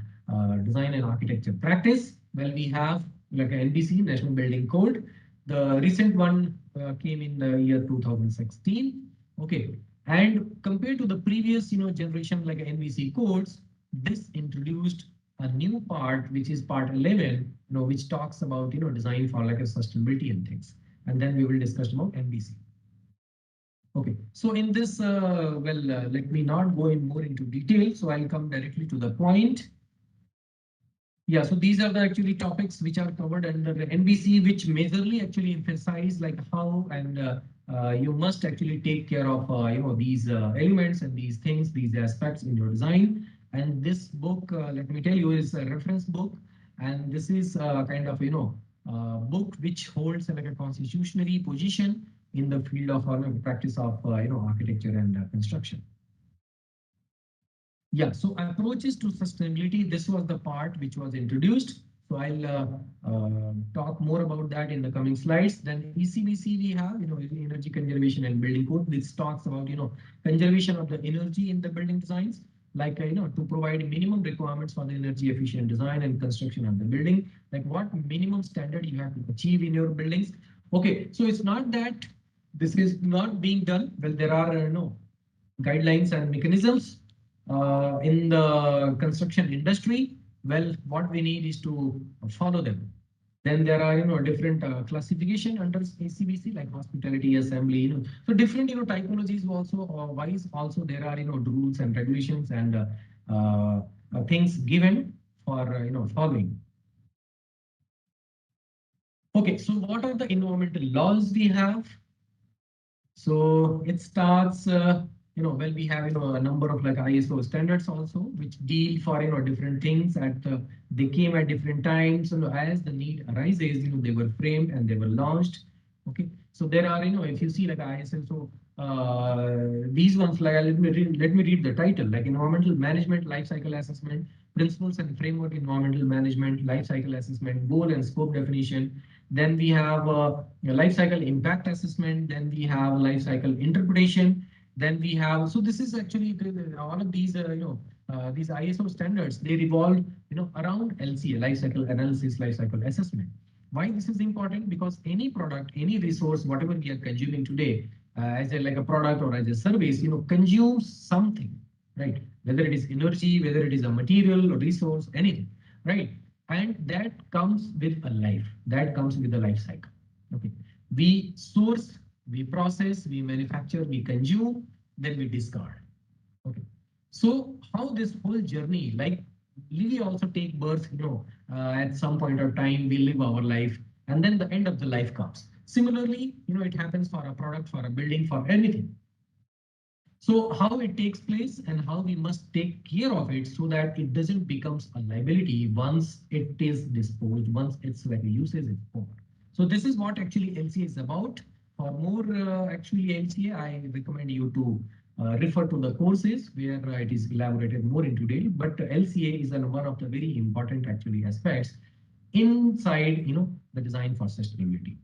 Speaker 2: design and architecture practice. Well, we have like a NBC, National Building Code. The recent one came in the year 2016. Okay, and compared to the previous, generation like NBC codes, this introduced a new part, which is part 11, which talks about, design for like a sustainability and things. And then we will discuss about NBC. Okay, so in this, let me not go in more into detail. So I'll come directly to the point. Yeah, so these are the actually topics which are covered under the NBC, which majorly actually emphasize like how and you must actually take care of these elements and these things, these aspects in your design. And this book, let me tell you, is a reference book, and this is kind of book which holds like a constitutionary position in the field of practice of architecture and construction. Yeah, so approaches to sustainability, this was the part which was introduced. So I'll talk more about that in the coming slides. Then ECBC we have, energy conservation and building code. This talks about, conservation of the energy in the building designs, like, to provide minimum requirements for the energy efficient design and construction of the building, like what minimum standard you have to achieve in your buildings. Okay, so it's not that this is not being done. Well, there are, guidelines and mechanisms in the construction industry. Well, what we need is to follow them. Then there are, different classification under ACBC, like hospitality, assembly, so different, typologies also, wise also there are, rules and regulations and things given for, following. Okay, so what are the environmental laws we have? So it starts, well, we have, a number of like ISO standards also, which deal for, different things they came at different times. And as the need arises, they were framed and they were launched. Okay. So there are, if you see like ISO, so these ones, like let me read the title, like environmental management life cycle assessment, principles and framework environmental management life cycle assessment, goal and scope definition. Then we have life cycle impact assessment. Then we have life cycle interpretation. Then we have, so this is actually all of these, these ISO standards, they revolve, around LCA, life cycle analysis, life cycle assessment. Why this is important? Because any product, any resource, whatever we are consuming today, as a like a product or as a service, consumes something, right? Whether it is energy, whether it is a material or resource, anything, right? And that comes with a life. That comes with a life cycle. Okay. We source, we process, we manufacture, we consume, then we discard. Okay. So how this whole journey, like we also take birth, at some point of time, we live our life, and then the end of the life comes. Similarly, it happens for a product, for a building, for anything. So how it takes place and how we must take care of it so that it doesn't becomes a liability once it is disposed, once its like usage is over. So this is what actually LCA is about. For more actually LCA, I recommend you to refer to the courses where it is elaborated more in detail. But LCA is one of the very important actually aspects inside the design for sustainability.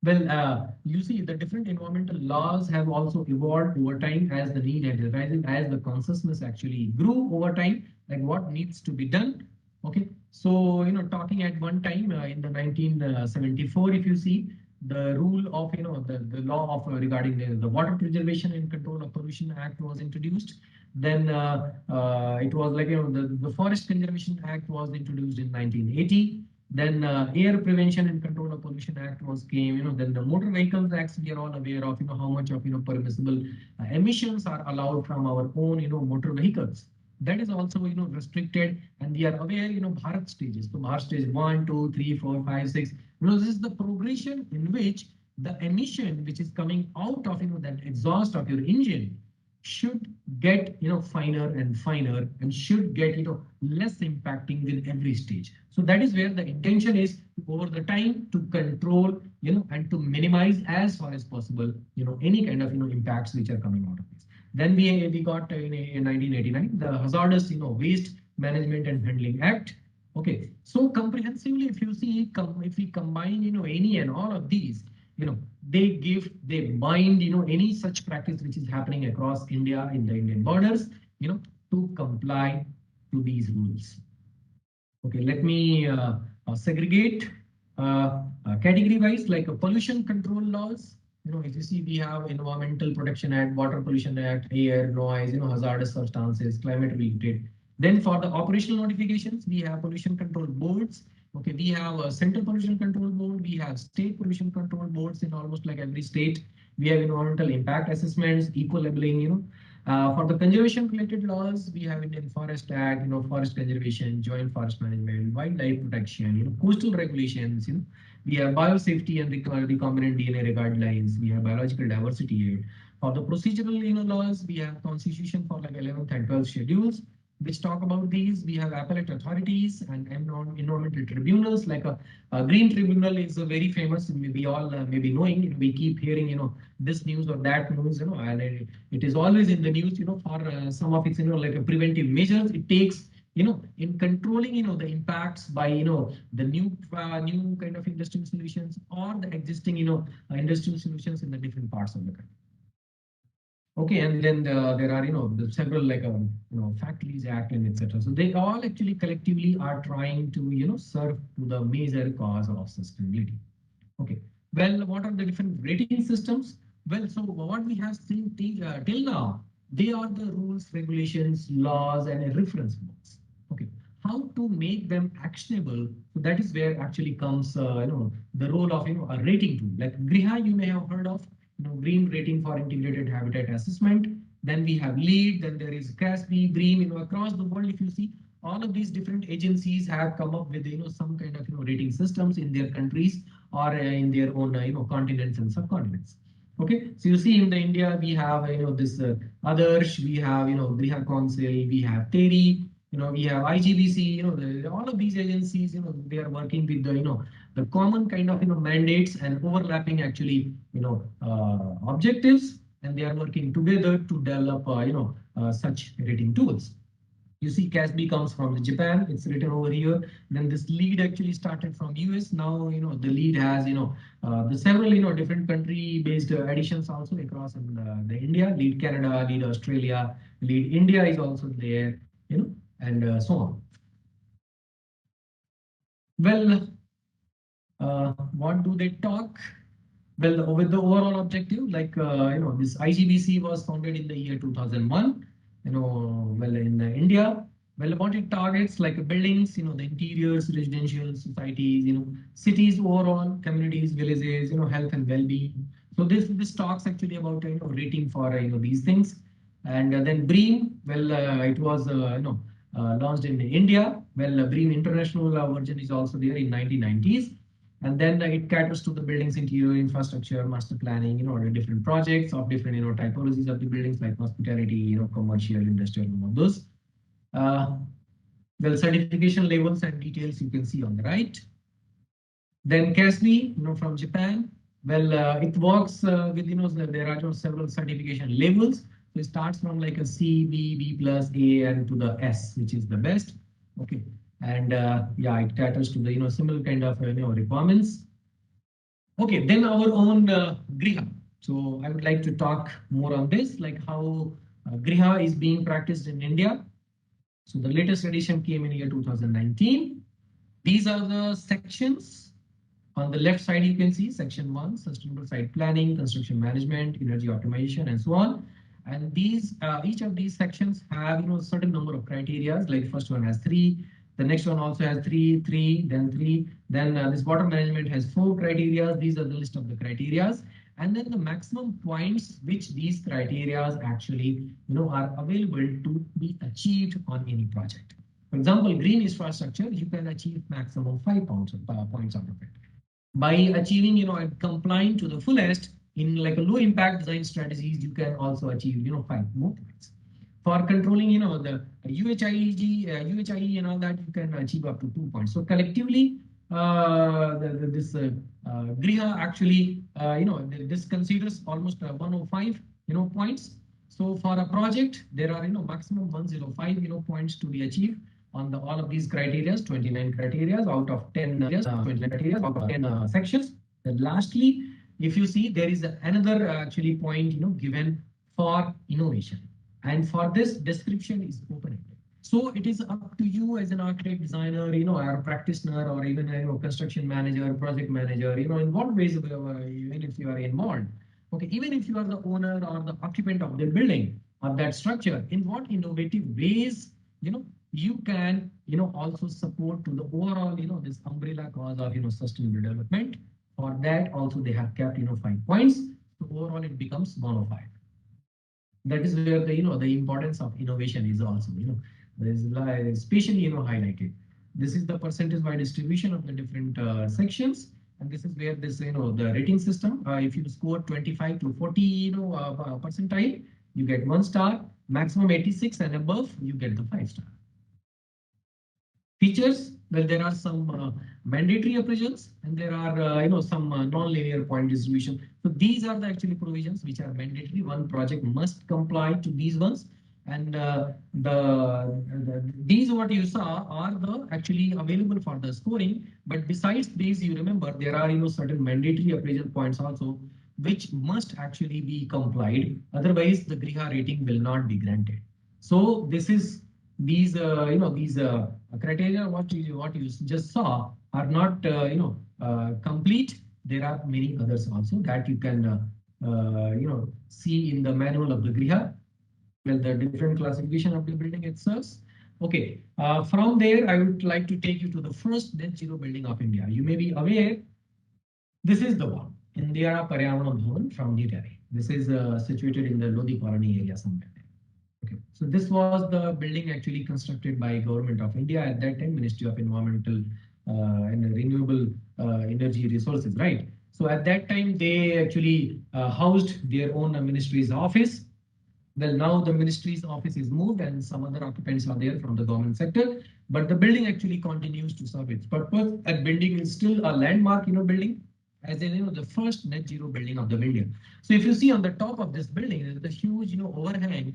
Speaker 2: Well, you see, the different environmental laws have also evolved over time as the need has arisen, as the consciousness actually grew over time, like what needs to be done. Okay, so talking at one time in the 1974, if you see the rule of the law of regarding the Water Preservation and Control of Pollution Act was introduced. Then it was like the Forest Conservation Act was introduced in 1980. Then Air Prevention and Control of Pollution Act was came. Then the Motor Vehicles Acts, we are all aware of. How much of permissible emissions are allowed from our own motor vehicles. That is also restricted, and we are aware Bharat stages. So Bharat stage 1, 2, 3, 4, 5, 6. This is the progression in which the emission which is coming out of that exhaust of your engine should get finer and finer, and should get less impacting with every stage. So that is where the intention is over the time to control and to minimize as far as possible any kind of impacts which are coming out of this. Then we got in 1989 the Hazardous Waste Management and Handling Act. Okay, so comprehensively, if you see, if we combine any and all of these, they bind any such practice which is happening across India in the Indian borders to comply to these rules. Okay, let me segregate category wise, like pollution control laws. If you see, we have Environmental Protection Act, Water Pollution Act, air, noise, hazardous substances, climate related. Then for the operational notifications, we have pollution control boards. Okay, we have a central pollution control board. We have state pollution control boards in almost like every state. We have environmental impact assessments, eco labeling. For the conservation related laws, we have Indian Forest Act, forest conservation, joint forest management, wildlife protection, coastal regulations. We have biosafety and recombinant DNA guidelines. We have biological diversity act. For the procedural laws, we have constitution for like 11th and 12th schedules, which talk about these. We have appellate authorities and environmental tribunals, like a green tribunal is a very famous, we all may be knowing, we keep hearing, this news or that news, and it is always in the news, for some of its, like preventive measures it takes, in controlling, the impacts by, the new kind of industrial solutions or the existing, industrial solutions in the different parts of the country. Okay, and then there are the several like Factories Act and etc. So they all actually collectively are trying to serve to the major cause of sustainability. Okay, well, what are the different rating systems? Well, so what we have seen till now, they are the rules, regulations, laws, and a reference books. Okay, how to make them actionable? So that is where actually comes the role of a rating tool like GRIHA, you may have heard of. Green rating for integrated habitat assessment. Then we have LEED, then there is CASB, BREEAM, across the world, if you see, all of these different agencies have come up with, some kind of, rating systems in their countries or in their own, continents and subcontinents. Okay, so you see in the India, we have, this Adarsh, we have, GRIHA Council, we have TERI, we have IGBC, all of these agencies, they are working with the, the common kind of mandates and overlapping actually objectives, and they are working together to develop such rating tools. You see, CASB comes from Japan. It's written over here. Then this lead actually started from US. Now the lead has the several different country-based additions also across in the India. Lead Canada, lead Australia, lead India is also there. And so on. Well, what do they talk? Well, with the overall objective, like this IGBC was founded in the year 2001. Well, in India. Well, what it targets, like buildings, the interiors, residential, societies, cities overall, communities, villages, health and well-being. So this talks actually about rating for these things. And then BREEAM, well, it was launched in India. Well, BREEAM International version is also there in 1990s. And then it caters to the buildings interior infrastructure, master planning, the different projects of different, typologies of the buildings like hospitality, commercial, industrial, and all those. Well, certification levels and details you can see on the right. Then CASB, from Japan. Well, it works with, there are several certification levels. So it starts from like a C, B, B plus, A, and to the S, which is the best. Okay. And yeah, it caters to the similar kind of requirements. Okay, then our own Griha. So I would like to talk more on this, like how Griha is being practiced in India. So the latest edition came in year 2019. These are the sections. On the left side, you can see section 1, sustainable site planning, construction management, energy optimization, and so on. And these each of these sections have a certain number of criteria. Like first one has 3. The next one also has 3, 3, then 3. Then this water management has 4 criteria. These are the list of the criteria. And then the maximum points which these criteria actually are available to be achieved on any project. For example, green infrastructure, you can achieve maximum 5 points out of it. By achieving and complying to the fullest in like a low impact design strategies, you can also achieve 5 more points. For controlling, the UHIE and all that, you can achieve up to 2 points. So collectively, this Griha actually, this considers almost 105, points. So for a project, there are, maximum 105, points to be achieved on all of these criteria, 29 criteria out of 10 criteria out of 10 sections. Then lastly, if you see, there is another actually point, given for innovation. And for this, description is open-ended. So it is up to you as an architect, designer, or a practitioner, or even a construction manager, project manager, in what ways, even if you are involved. Okay, even if you are the owner or the occupant of the building or that structure, in what innovative ways, you can, also support to the overall, this umbrella cause of, sustainable development. For that, also they have kept, 5 points. So overall, it becomes 105. That is where the importance of innovation is also, is especially, highlighted. This is the percentage-wide distribution of the different sections. And this is where this, the rating system, if you score 25 to 40, percentile, you get 1 star, maximum 86 and above, you get the 5 star. Features, well, there are some mandatory appraisals and there are, some non-linear point distribution. So these are the actually provisions which are mandatory. One project must comply to these ones. And these what you saw are the actually available for the scoring. But besides these, you remember there are certain mandatory appraisal points also which must actually be complied. Otherwise, the Griha rating will not be granted. So this is these these criteria what you just saw are not complete. There are many others also that you can see in the manual of the Griha. Well, the different classification of the building itself. Okay, from there I would like to take you to the first net zero building of India. You may be aware, this is the one, Indira Paryavana Bhavan from New Delhi. This is situated in the Lodi colony area somewhere. Okay, so this was the building actually constructed by Government of India at that time, Ministry of Environmental and Renewable Energy Resources, right? So at that time, they actually housed their own ministry's office. Well, now the ministry's office is moved and some other occupants are there from the government sector, but the building actually continues to serve its purpose. That building is still a landmark, building, as in, the first net zero building of the India. So if you see on the top of this building, there is a huge, overhang,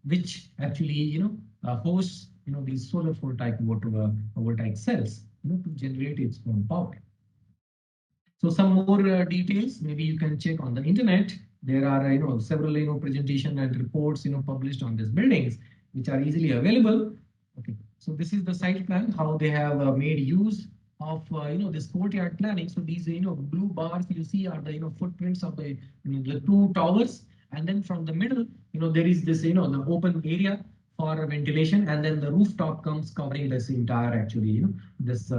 Speaker 2: which actually, hosts, these solar voltaic cells, to generate its own power. So some more details, maybe you can check on the internet. There are several presentation and reports published on these buildings, which are easily available. Okay, so this is the site plan, how they have made use of this courtyard planning. So these blue bars you see are the footprints of the two towers, and then from the middle there is this the open area for ventilation, and then the rooftop comes covering this entire actually this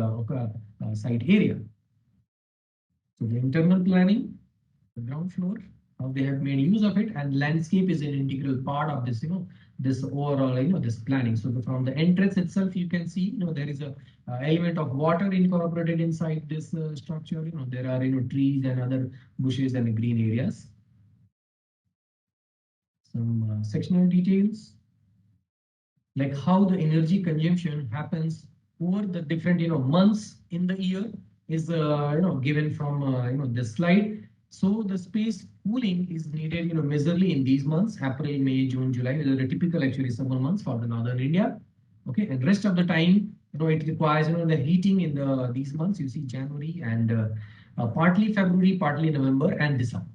Speaker 2: site area. So the internal planning, the ground floor, how they have made use of it, and landscape is an integral part of this, this overall, this planning. So from the entrance itself, you can see, there is a element of water incorporated inside this structure. There are, trees and other bushes and green areas. Some sectional details, like how the energy consumption happens over the different, months in the year is, given from, this slide. So the space cooling is needed, majorly in these months, April, May, June, July. These are the typical actually summer months for the northern India. Okay, and rest of the time, it requires, the heating in these months. You see January and partly February, partly November and December,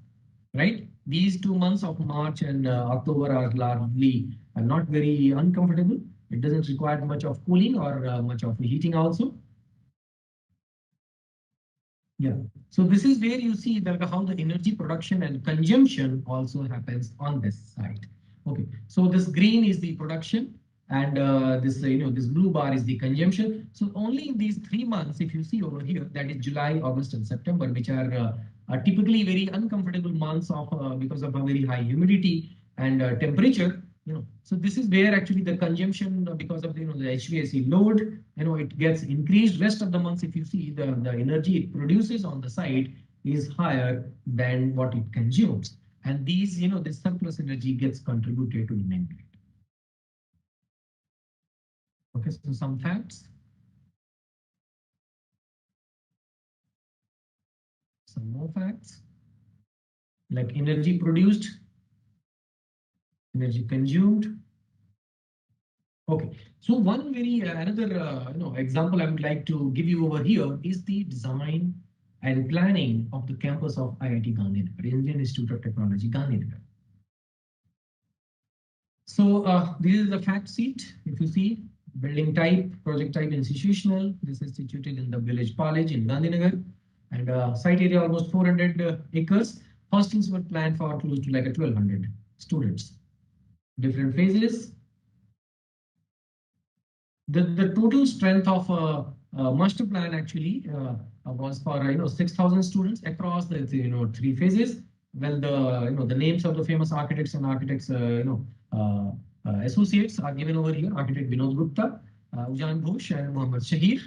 Speaker 2: right? These 2 months of March and October are largely not very uncomfortable. It doesn't require much of cooling or much of heating also. Yeah, so this is where you see how the energy production and consumption also happens on this side. Okay, so this green is the production, and this this blue bar is the consumption. So only in these 3 months, if you see over here, that is July, August, and September, which are typically very uncomfortable months of because of a very high humidity and temperature. So this is where actually the consumption, because of the HVAC load, it gets increased. Rest of the months, if you see the energy it produces on the site is higher than what it consumes, and these this surplus energy gets contributed to the main grid. Okay, so some facts. Some more facts, like energy produced, energy consumed. Okay, so one very another example I would like to give you over here is the design and planning of the campus of IIT Gandhinagar, Indian Institute of Technology, Gandhinagar. So this is the fact sheet. If you see, building type, project type, institutional. This is situated in the village college in Gandhinagar, and site area almost 400 acres. Hostels were planned for close to like 1,200 students. Different phases. The total strength of master plan actually was for 6,000 students across the 3 phases. Well, the names of the famous architects and architects associates are given over here: architect Vinod Gupta, Ujjan Ghosh, and Mohammad Shahir.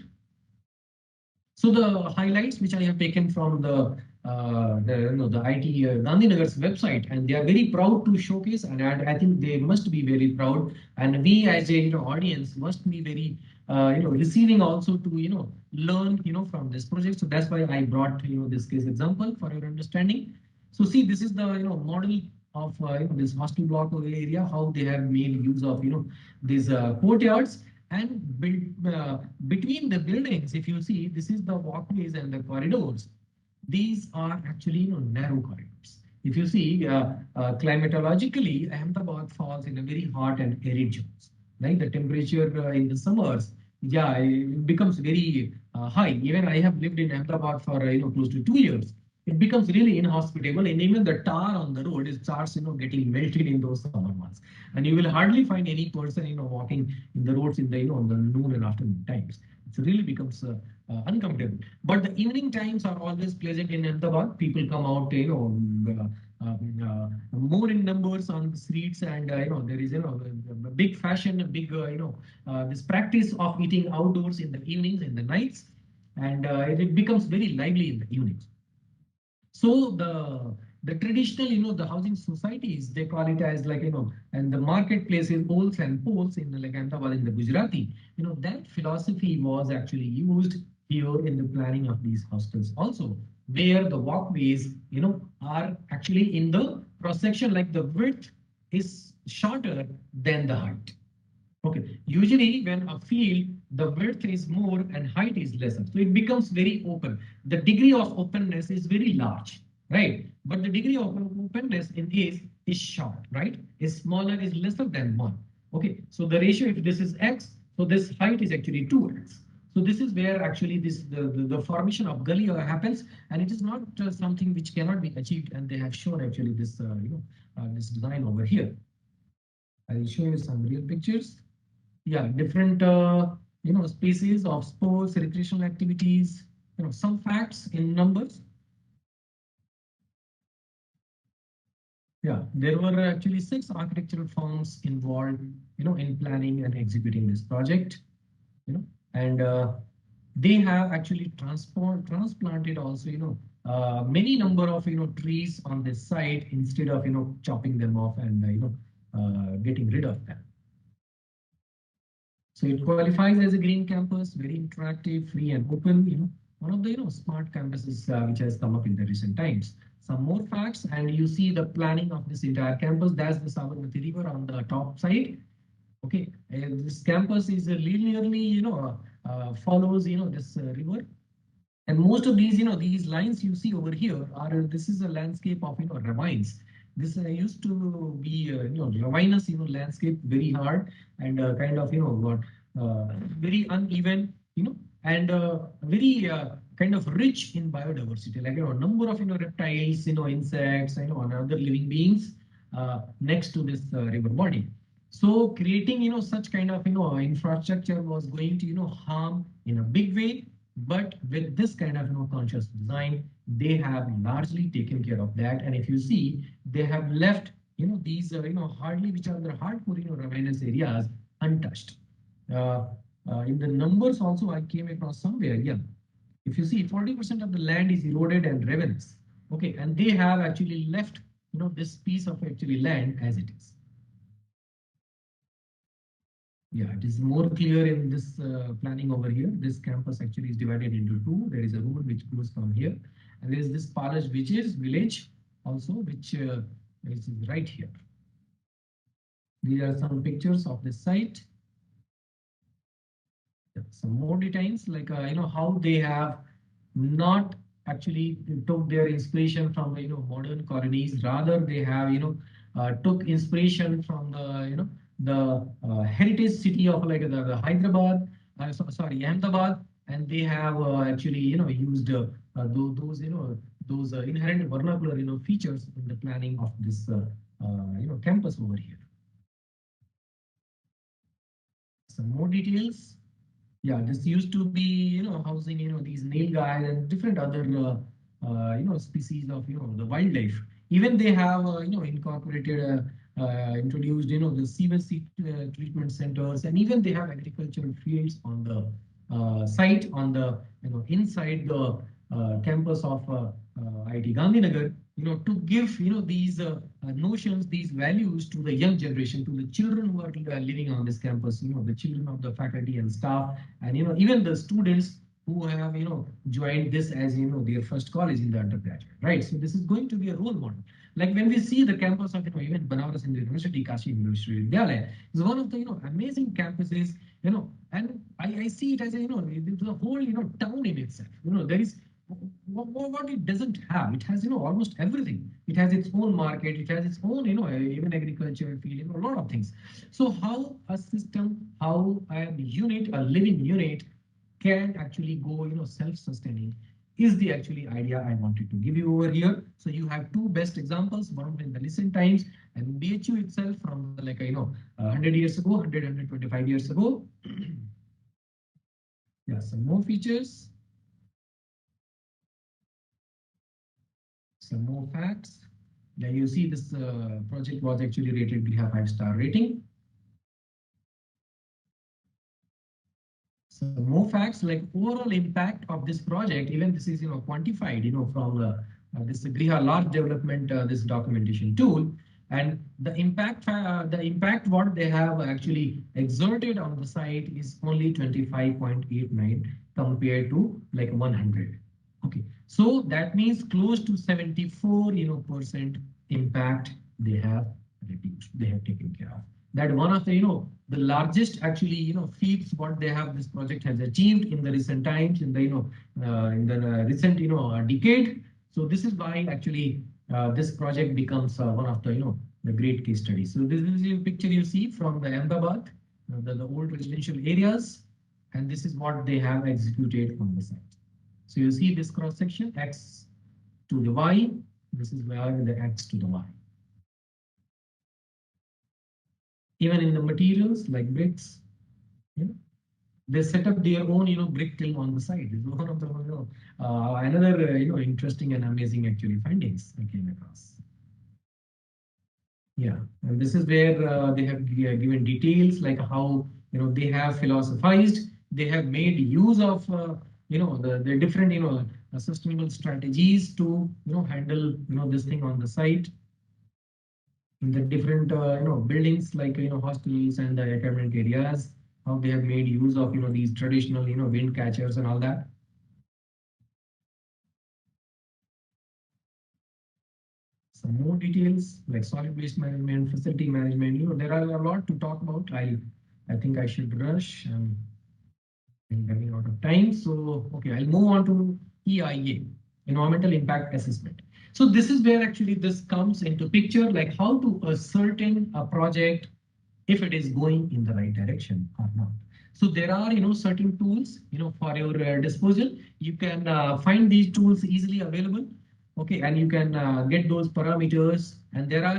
Speaker 2: So the highlights which I have taken from the IIT Gandhinagar's website, and they are very proud to showcase, and I think they must be very proud, and we as a audience must be very receiving also to learn from this project. So that's why I brought this case example for your understanding. So see, this is the model of this hostel block area, how they have made use of these courtyards. And between the buildings, if you see, this is the walkways and the corridors. These are actually narrow corridors. If you see, climatologically, Ahmedabad falls in a very hot and arid zones. Right, the temperature in the summers, yeah, it becomes very high. Even I have lived in Ahmedabad for close to 2 years. It becomes really inhospitable, and even the tar on the road starts getting melted in those summer months, and you will hardly find any person walking in the roads in the on the noon and afternoon times. It really becomes uncomfortable. But the evening times are always pleasant in Ahmedabad. People come out more in numbers on the streets, and there is a big fashion, a big this practice of eating outdoors in the evenings and the nights, and it becomes very lively in the evenings. So The traditional, the housing societies, they call it as like, and the marketplace is poles and poles in like Ahmedabad in the Gujarati, that philosophy was actually used here in the planning of these hostels also, where the walkways, are actually in the cross section, like the width is shorter than the height. Okay, usually when a field, the width is more and height is lesser. So it becomes very open. The degree of openness is very large, right? But the degree of openness in is short, right? Is smaller, is lesser than one. Okay, so the ratio, if this is X, so this height is actually 2X. So this is where actually the formation of gully happens, and it is not something which cannot be achieved. And they have shown actually this, this design over here. I will show you some real pictures. Yeah, different species of sports, recreational activities, some facts in numbers. Yeah, there were actually 6 architectural firms involved, in planning and executing this project, and they have actually transplanted also, many number of, trees on this site instead of, chopping them off and, getting rid of them. So it qualifies as a green campus, very interactive, free and open, one of the, smart campuses which has come up in the recent times. Some more facts, and you see the planning of this entire campus. That's the Sabarmati River on the top side. Okay, and this campus is linearly, follows, this river. And most of these, these lines you see over here are, this is a landscape of, ravines. This used to be, ravinous, landscape, very hard and kind of, what, very uneven, and very kind of rich in biodiversity, like, number of, reptiles, insects, and other living beings next to this river body. So creating, such kind of, infrastructure was going to, harm in a big way. But with this kind of, conscious design, they have largely taken care of that. And if you see, they have left, these, hardly, which are the hardcore, ravinous areas untouched. Uh, in the numbers also, I came across somewhere. Yeah, if you see, 40% of the land is eroded and ravenous. Okay, and they have actually left, this piece of actually land as it is. Yeah, it is more clear in this planning over here. This campus actually is divided into 2. There is a road which goes from here, and there is this Palace village also, which is right here. These are some pictures of the site. Yeah, some more details, like how they have not actually took their inspiration from the modern colonies. Rather, they have took inspiration from the the heritage city of like the Hyderabad, sorry, Ahmedabad, and they have actually used those those inherent vernacular features in the planning of this campus over here. Some more details. Yeah, this used to be housing these nilgai and different other species of the wildlife. Even they have incorporated introduced the sewage treatment centers, and even they have agricultural fields on the site on the inside the campus of IIT Gandhinagar, to give these notions, these values to the young generation, to the children who are living on this campus, the children of the faculty and staff, and even the students who have joined this as their first college in the undergraduate, right? So this is going to be a role model. Like when we see the campus of even Banaras Hindu University, Kashi University Vidyalaya is one of the amazing campuses, and I see it as a the whole town in itself. There is what it doesn't have. It has almost everything. It has its own market. It has its own even agriculture field. A lot of things. So how a system, how a unit, a living unit, can actually go self-sustaining is the actually idea I wanted to give you over here. So you have 2 best examples, one in the recent times and BHU itself from like 100 years ago, 125 years ago. Yeah, some more features. Some more facts. Now you see this project was actually rated to have 5-star rating. Some more facts, like overall impact of this project, even this is quantified from this Griha large development, this documentation tool. And the impact what they have actually exerted on the site is only 25.89 compared to like 100. Okay, so that means close to 74, percent impact they have reduced, they have taken care of. That one of the, the largest actually, feats what they have, this project has achieved in the recent times, in the, recent, decade. So this is why actually this project becomes one of the, the great case studies. So this is a picture you see from the Ahmedabad, the old residential areas, and this is what they have executed on the site. So you see this cross section, X to the Y. This is where the X to the Y. Even in the materials like bricks, they set up their own, brick kiln on the side. This is one of the, another, interesting and amazing actually findings I came across. Yeah, and this is where they have given details like how, they have philosophized, they have made use of, the different, sustainable strategies to, handle, this thing on the site. In the different, buildings like, hostels and the academic areas, how they have made use of, these traditional, wind catchers and all that. Some more details like solid waste management, facility management, there are a lot to talk about. I think I should rush. I'm running out of time. So, okay, I'll move on to EIA, Environmental Impact Assessment. So this is where actually this comes into picture, like how to ascertain a project if it is going in the right direction or not. So there are, certain tools, for your disposal. You can find these tools easily available. Okay, and you can get those parameters. And there are,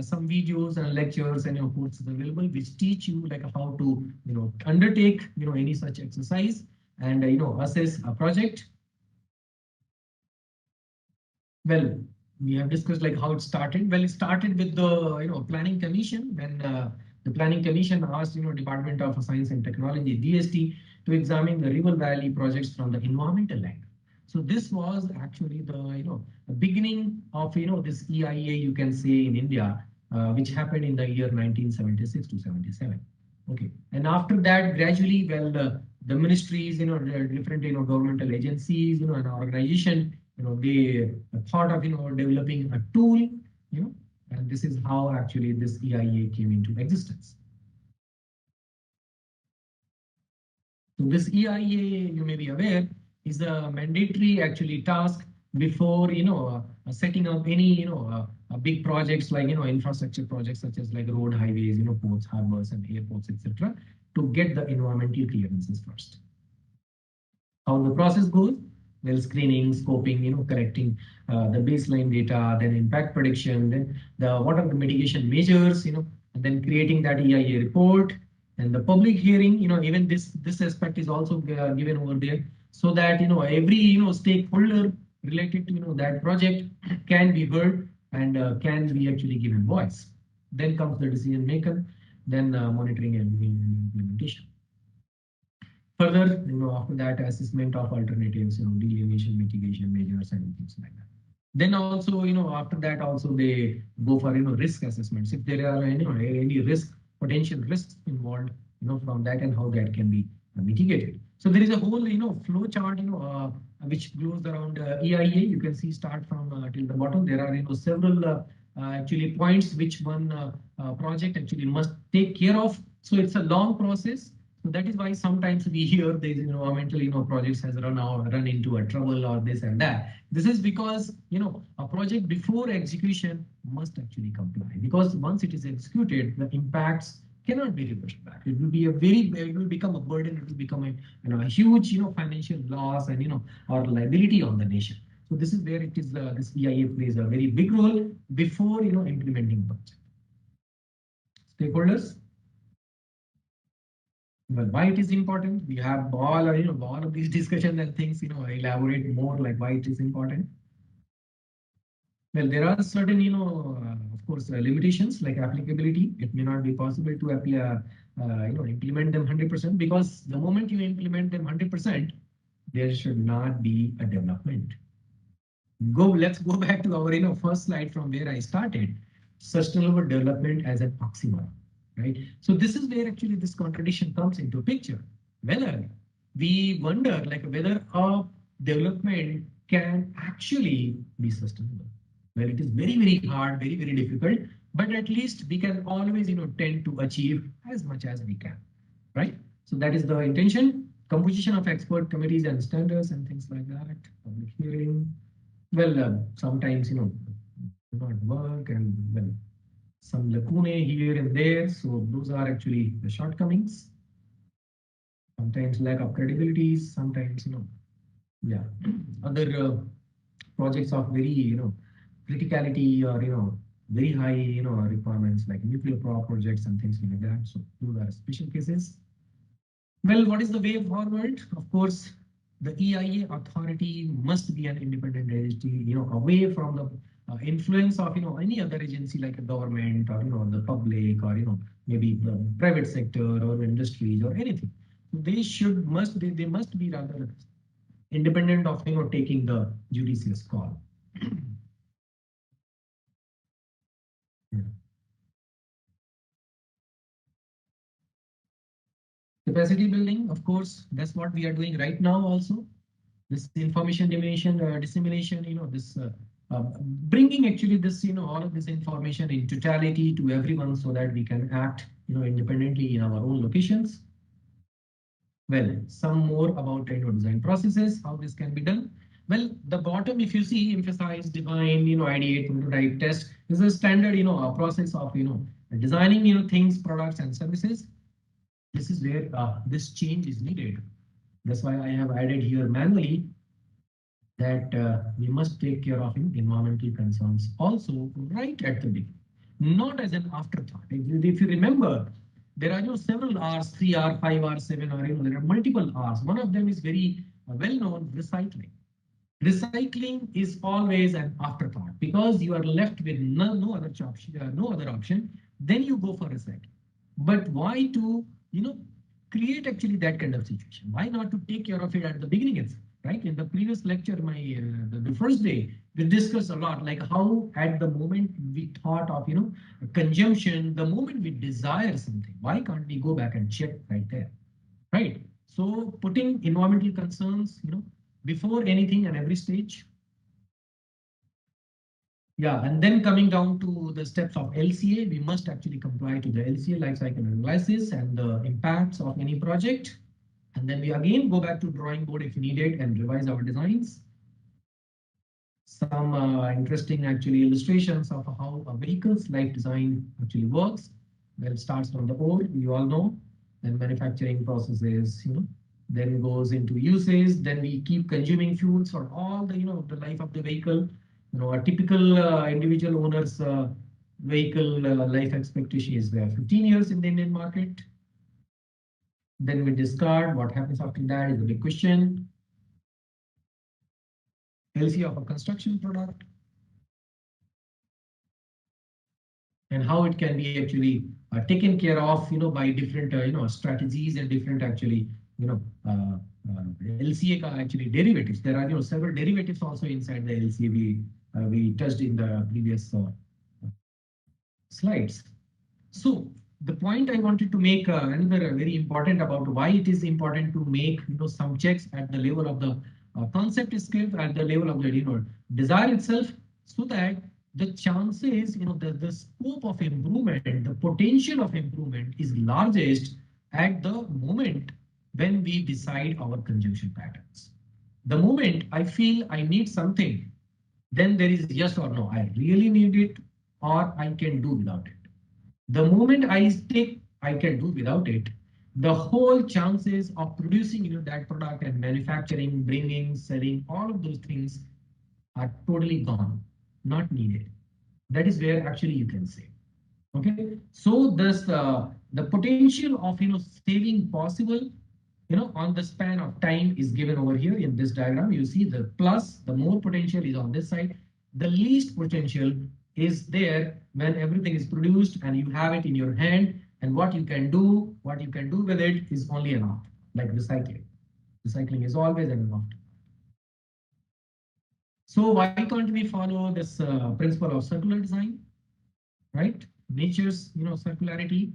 Speaker 2: some videos and lectures and courses available which teach you like how to, undertake, any such exercise and, assess a project. Well, we have discussed like how it started. Well, it started with the planning commission when the planning commission asked Department of Science and Technology (DST) to examine the River Valley projects from the environmental angle. So this was actually the beginning of this EIA, you can say, in India, which happened in the year 1976 to 77. Okay, and after that, gradually, well, the ministries, the different governmental agencies, and organization, they thought of developing a tool, and this is how actually this EIA came into existence. So this EIA, you may be aware, is a mandatory actually task before setting up any big projects like infrastructure projects such as like road, highways, ports, harbors, and airports, etc. to get the environmental clearances first. How the process goes? Well, screening, scoping, collecting the baseline data, then impact prediction, then what are the mitigation measures, and then creating that EIA report, and the public hearing, even this aspect is also given over there, so that every stakeholder related to that project can be heard and can be actually given voice. Then comes the decision maker, then monitoring and implementation. Further, after that, assessment of alternatives, delineation, mitigation measures, and things like that. Then also, after that, also they go for risk assessments if there are any potential risks involved, from that and how that can be mitigated. So there is a whole flow chart, which goes around EIA. You can see start from till the bottom. There are several actually points which one project actually must take care of. So it's a long process. So that is why sometimes we hear these environmental projects has run into a trouble or this and that. This is because a project before execution must actually comply, because once it is executed, the impacts cannot be reversed back. It will be it will become a burden. It will become a huge financial loss and or liability on the nation. So this is where it is this EIA plays a very big role before implementing project. Stakeholders. Well, why it is important? We have all of these discussions and things. Elaborate more like why it is important. Well, there are certain of course limitations like applicability. It may not be possible to apply implement them 100%, because the moment you implement them 100%, there should not be a development. let's go back to our first slide from where I started. Sustainable development as an oxymoron, right? So this is where actually this contradiction comes into picture. Whether we wonder like whether a development can actually be sustainable. Well, it is very, very hard, very, very difficult, but at least we can always tend to achieve as much as we can, right? So that is the intention. Composition of expert committees and standards and things like that. Public hearing. Well, sometimes do not work, and well, some lacunae here and there. So those are actually the shortcomings. Sometimes lack of credibility. Sometimes yeah, other projects of very criticality or very high requirements like nuclear power projects and things like that. So those are special cases. Well, what is the way forward? Of course, the EIA authority must be an independent agency, away from the influence of any other agency like a government or the public or maybe the private sector or industries or anything. They must be rather independent of taking the judicious call. Yeah. Capacity building, of course, that's what we are doing right now also. This information dissemination, this bringing actually this, all of this information in totality to everyone so that we can act, independently in our own locations. Well, some more about design processes, how this can be done. Well, the bottom, if you see, emphasize, define, ideate, prototype, test, is a standard, a process of, designing, things, products, and services. This is where this change is needed. That's why I have added here manually that we must take care of environmental concerns also right at the beginning, not as an afterthought. If you remember, there are several R's, 3R, 5R, 7R, there are multiple R's. One of them is very well known, recycling. Recycling is always an afterthought because you are left with no other option. Then you go for recycling. But why to create actually that kind of situation? Why not to take care of it at the beginning itself? Right? In the previous lecture, the first day, we discussed a lot like how at the moment we thought of consumption, the moment we desire something, why can't we go back and check right there? Right. So putting environmental concerns, before anything and every stage. Yeah, and then coming down to the steps of LCA, we must actually comply to the LCA life cycle analysis and the impacts of any project. And then we again go back to drawing board if needed and revise our designs. Some interesting actually illustrations of how a vehicle's life design actually works. Well, it starts from the ore, you all know, then manufacturing processes, then goes into uses, then we keep consuming fuels for all the, the life of the vehicle. A typical individual owner's vehicle life expectancy is 15 years in the Indian market. Then we discard. What happens after that is a big question. LCA of a construction product and how it can be actually taken care of, by different, strategies and different actually, LCA actually derivatives. There are, several derivatives also inside the LCA we touched in the previous slides. So the point I wanted to make another very important about why it is important to make some checks at the level of the concept skills at the level of the desire itself, so that the chances the scope of improvement, the potential of improvement is largest at the moment when we decide our consumption patterns. The moment I feel I need something, then there is yes or no, I really need it or I can do without it. The moment I think I can do without it, the whole chances of producing that product and manufacturing, bringing, selling, all of those things are totally gone, not needed. That is where actually you can save. Okay, so this the potential of saving possible on the span of time is given over here in this diagram. You see the plus, the more potential is on this side. The least potential is there when everything is produced and you have it in your hand, and what you can do with it is only an after, like recycling. Recycling is always an after. So why can't we follow this principle of circular design, right? Nature's, circularity.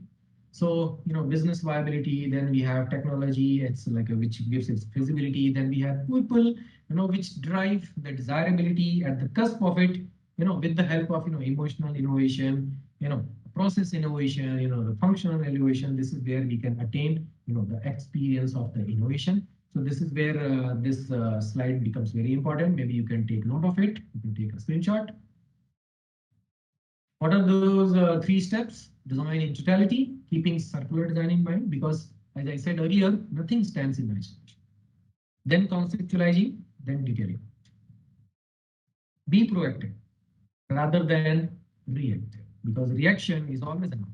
Speaker 2: So, business viability, then we have technology, it's like which gives its feasibility. Then we have people, which drive the desirability at the cusp of it, with the help of, emotional innovation, process innovation, the functional innovation. This is where we can attain, the experience of the innovation. So this is where this slide becomes very important. Maybe you can take note of it. You can take a screenshot. What are those three steps? Design in totality, keeping circular design in mind, because as I said earlier, nothing stands in isolation. Then conceptualizing, then detailing. Be proactive rather than reactive, because reaction is always enough.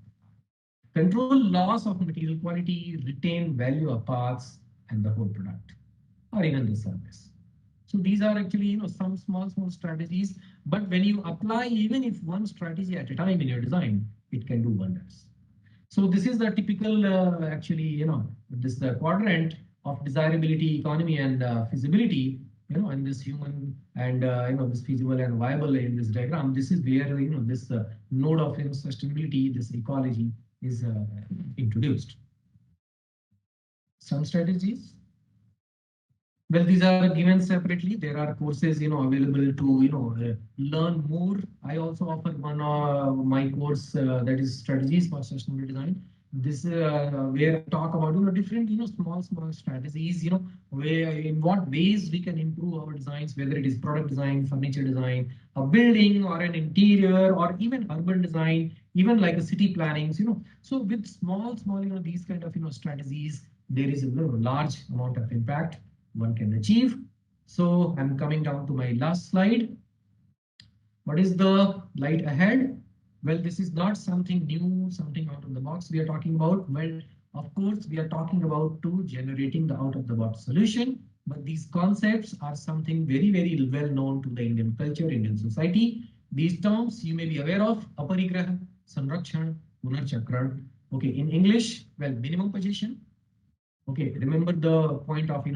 Speaker 2: Control loss of material quality, retain value of parts and the whole product, or even the service. So these are actually, some small strategies, but when you apply, even if one strategy at a time in your design, it can do wonders. So this is the typical, actually, this quadrant of desirability, economy, and feasibility, and this human and, this feasible and viable in this diagram. This is where, this node of sustainability, this ecology is introduced. Some strategies. Well, these are given separately. There are courses, available to, learn more. I also offer one my course that is strategies for sustainable design. This where I talk about different small strategies, where in what ways we can improve our designs, whether it is product design, furniture design, a building or an interior, or even urban design, even like a city plannings. So with small these kind of strategies, there is a large amount of impact one can achieve. So I'm coming down to my last slide. What is the light ahead? Well, this is not something new, something out of the box we are talking about. Well, of course, we are talking about generating the out of the box solution, but these concepts are something very well known to the Indian culture, Indian society. These terms you may be aware of: aparigraha, sanrakshan, punarchakran. Okay, in English, well, minimum position. Okay, remember the point of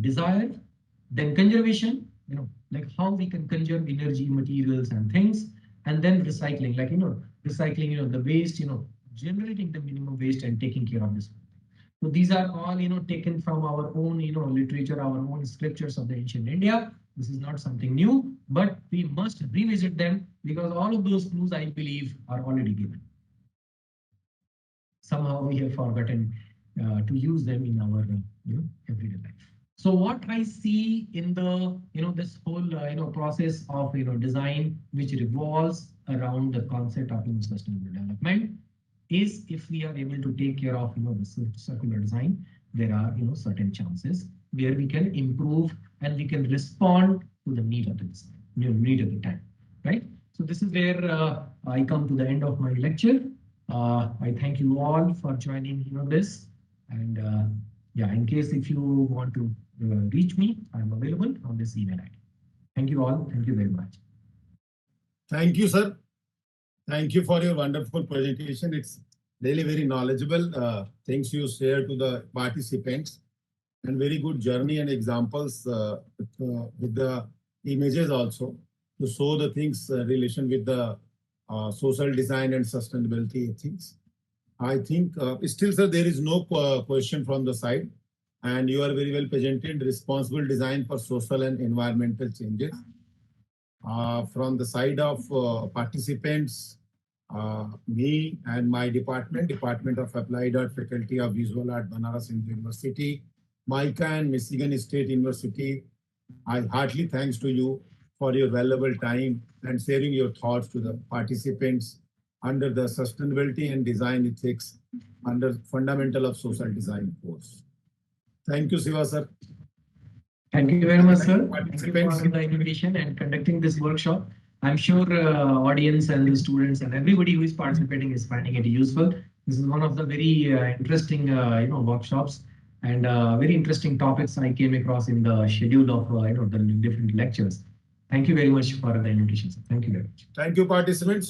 Speaker 2: desire, then conservation, like how we can conserve energy, materials, and things, and then recycling, like recycling, the waste, generating the minimum waste and taking care of this. So these are all taken from our own literature, our own scriptures of the ancient India. This is not something new, but we must revisit them because all of those clues, I believe, are already given. Somehow we have forgotten to use them in our everyday life. So what I see in the this whole process of design, which revolves around the concept of sustainable development, is if we are able to take care of the circular design, there are certain chances where we can improve and we can respond to the need of the design, need of the time, right? So this is where I come to the end of my lecture. I thank you all for joining this, and yeah, in case if you want to reach me, I'm available on this email ID. Thank you all. Thank you very much.
Speaker 3: Thank you, sir. Thank you for your wonderful presentation. It's really very knowledgeable things you share to the participants, and very good journey and examples with the images also to show the things relation with the social design and sustainability things. I think still, sir, there is no question from the side, and you are very well presented. Responsible design for social and environmental changes. From the side of participants, me and my Department of Applied Art, Faculty of Visual Art, Banaras Hindu University, MICA and Michigan State University, I heartily thanks to you for your valuable time and sharing your thoughts to the participants under the sustainability and design ethics under fundamental of social design course. Thank you, Siva sir.
Speaker 2: Thank you very much, sir. Thank you for the invitation and conducting this workshop. I'm sure audience and the students and everybody who is participating is finding it useful. This is one of the very interesting workshops and very interesting topics I came across in the schedule of the different lectures. Thank you very much for the invitation, sir. Thank you very much.
Speaker 3: Thank you, participants.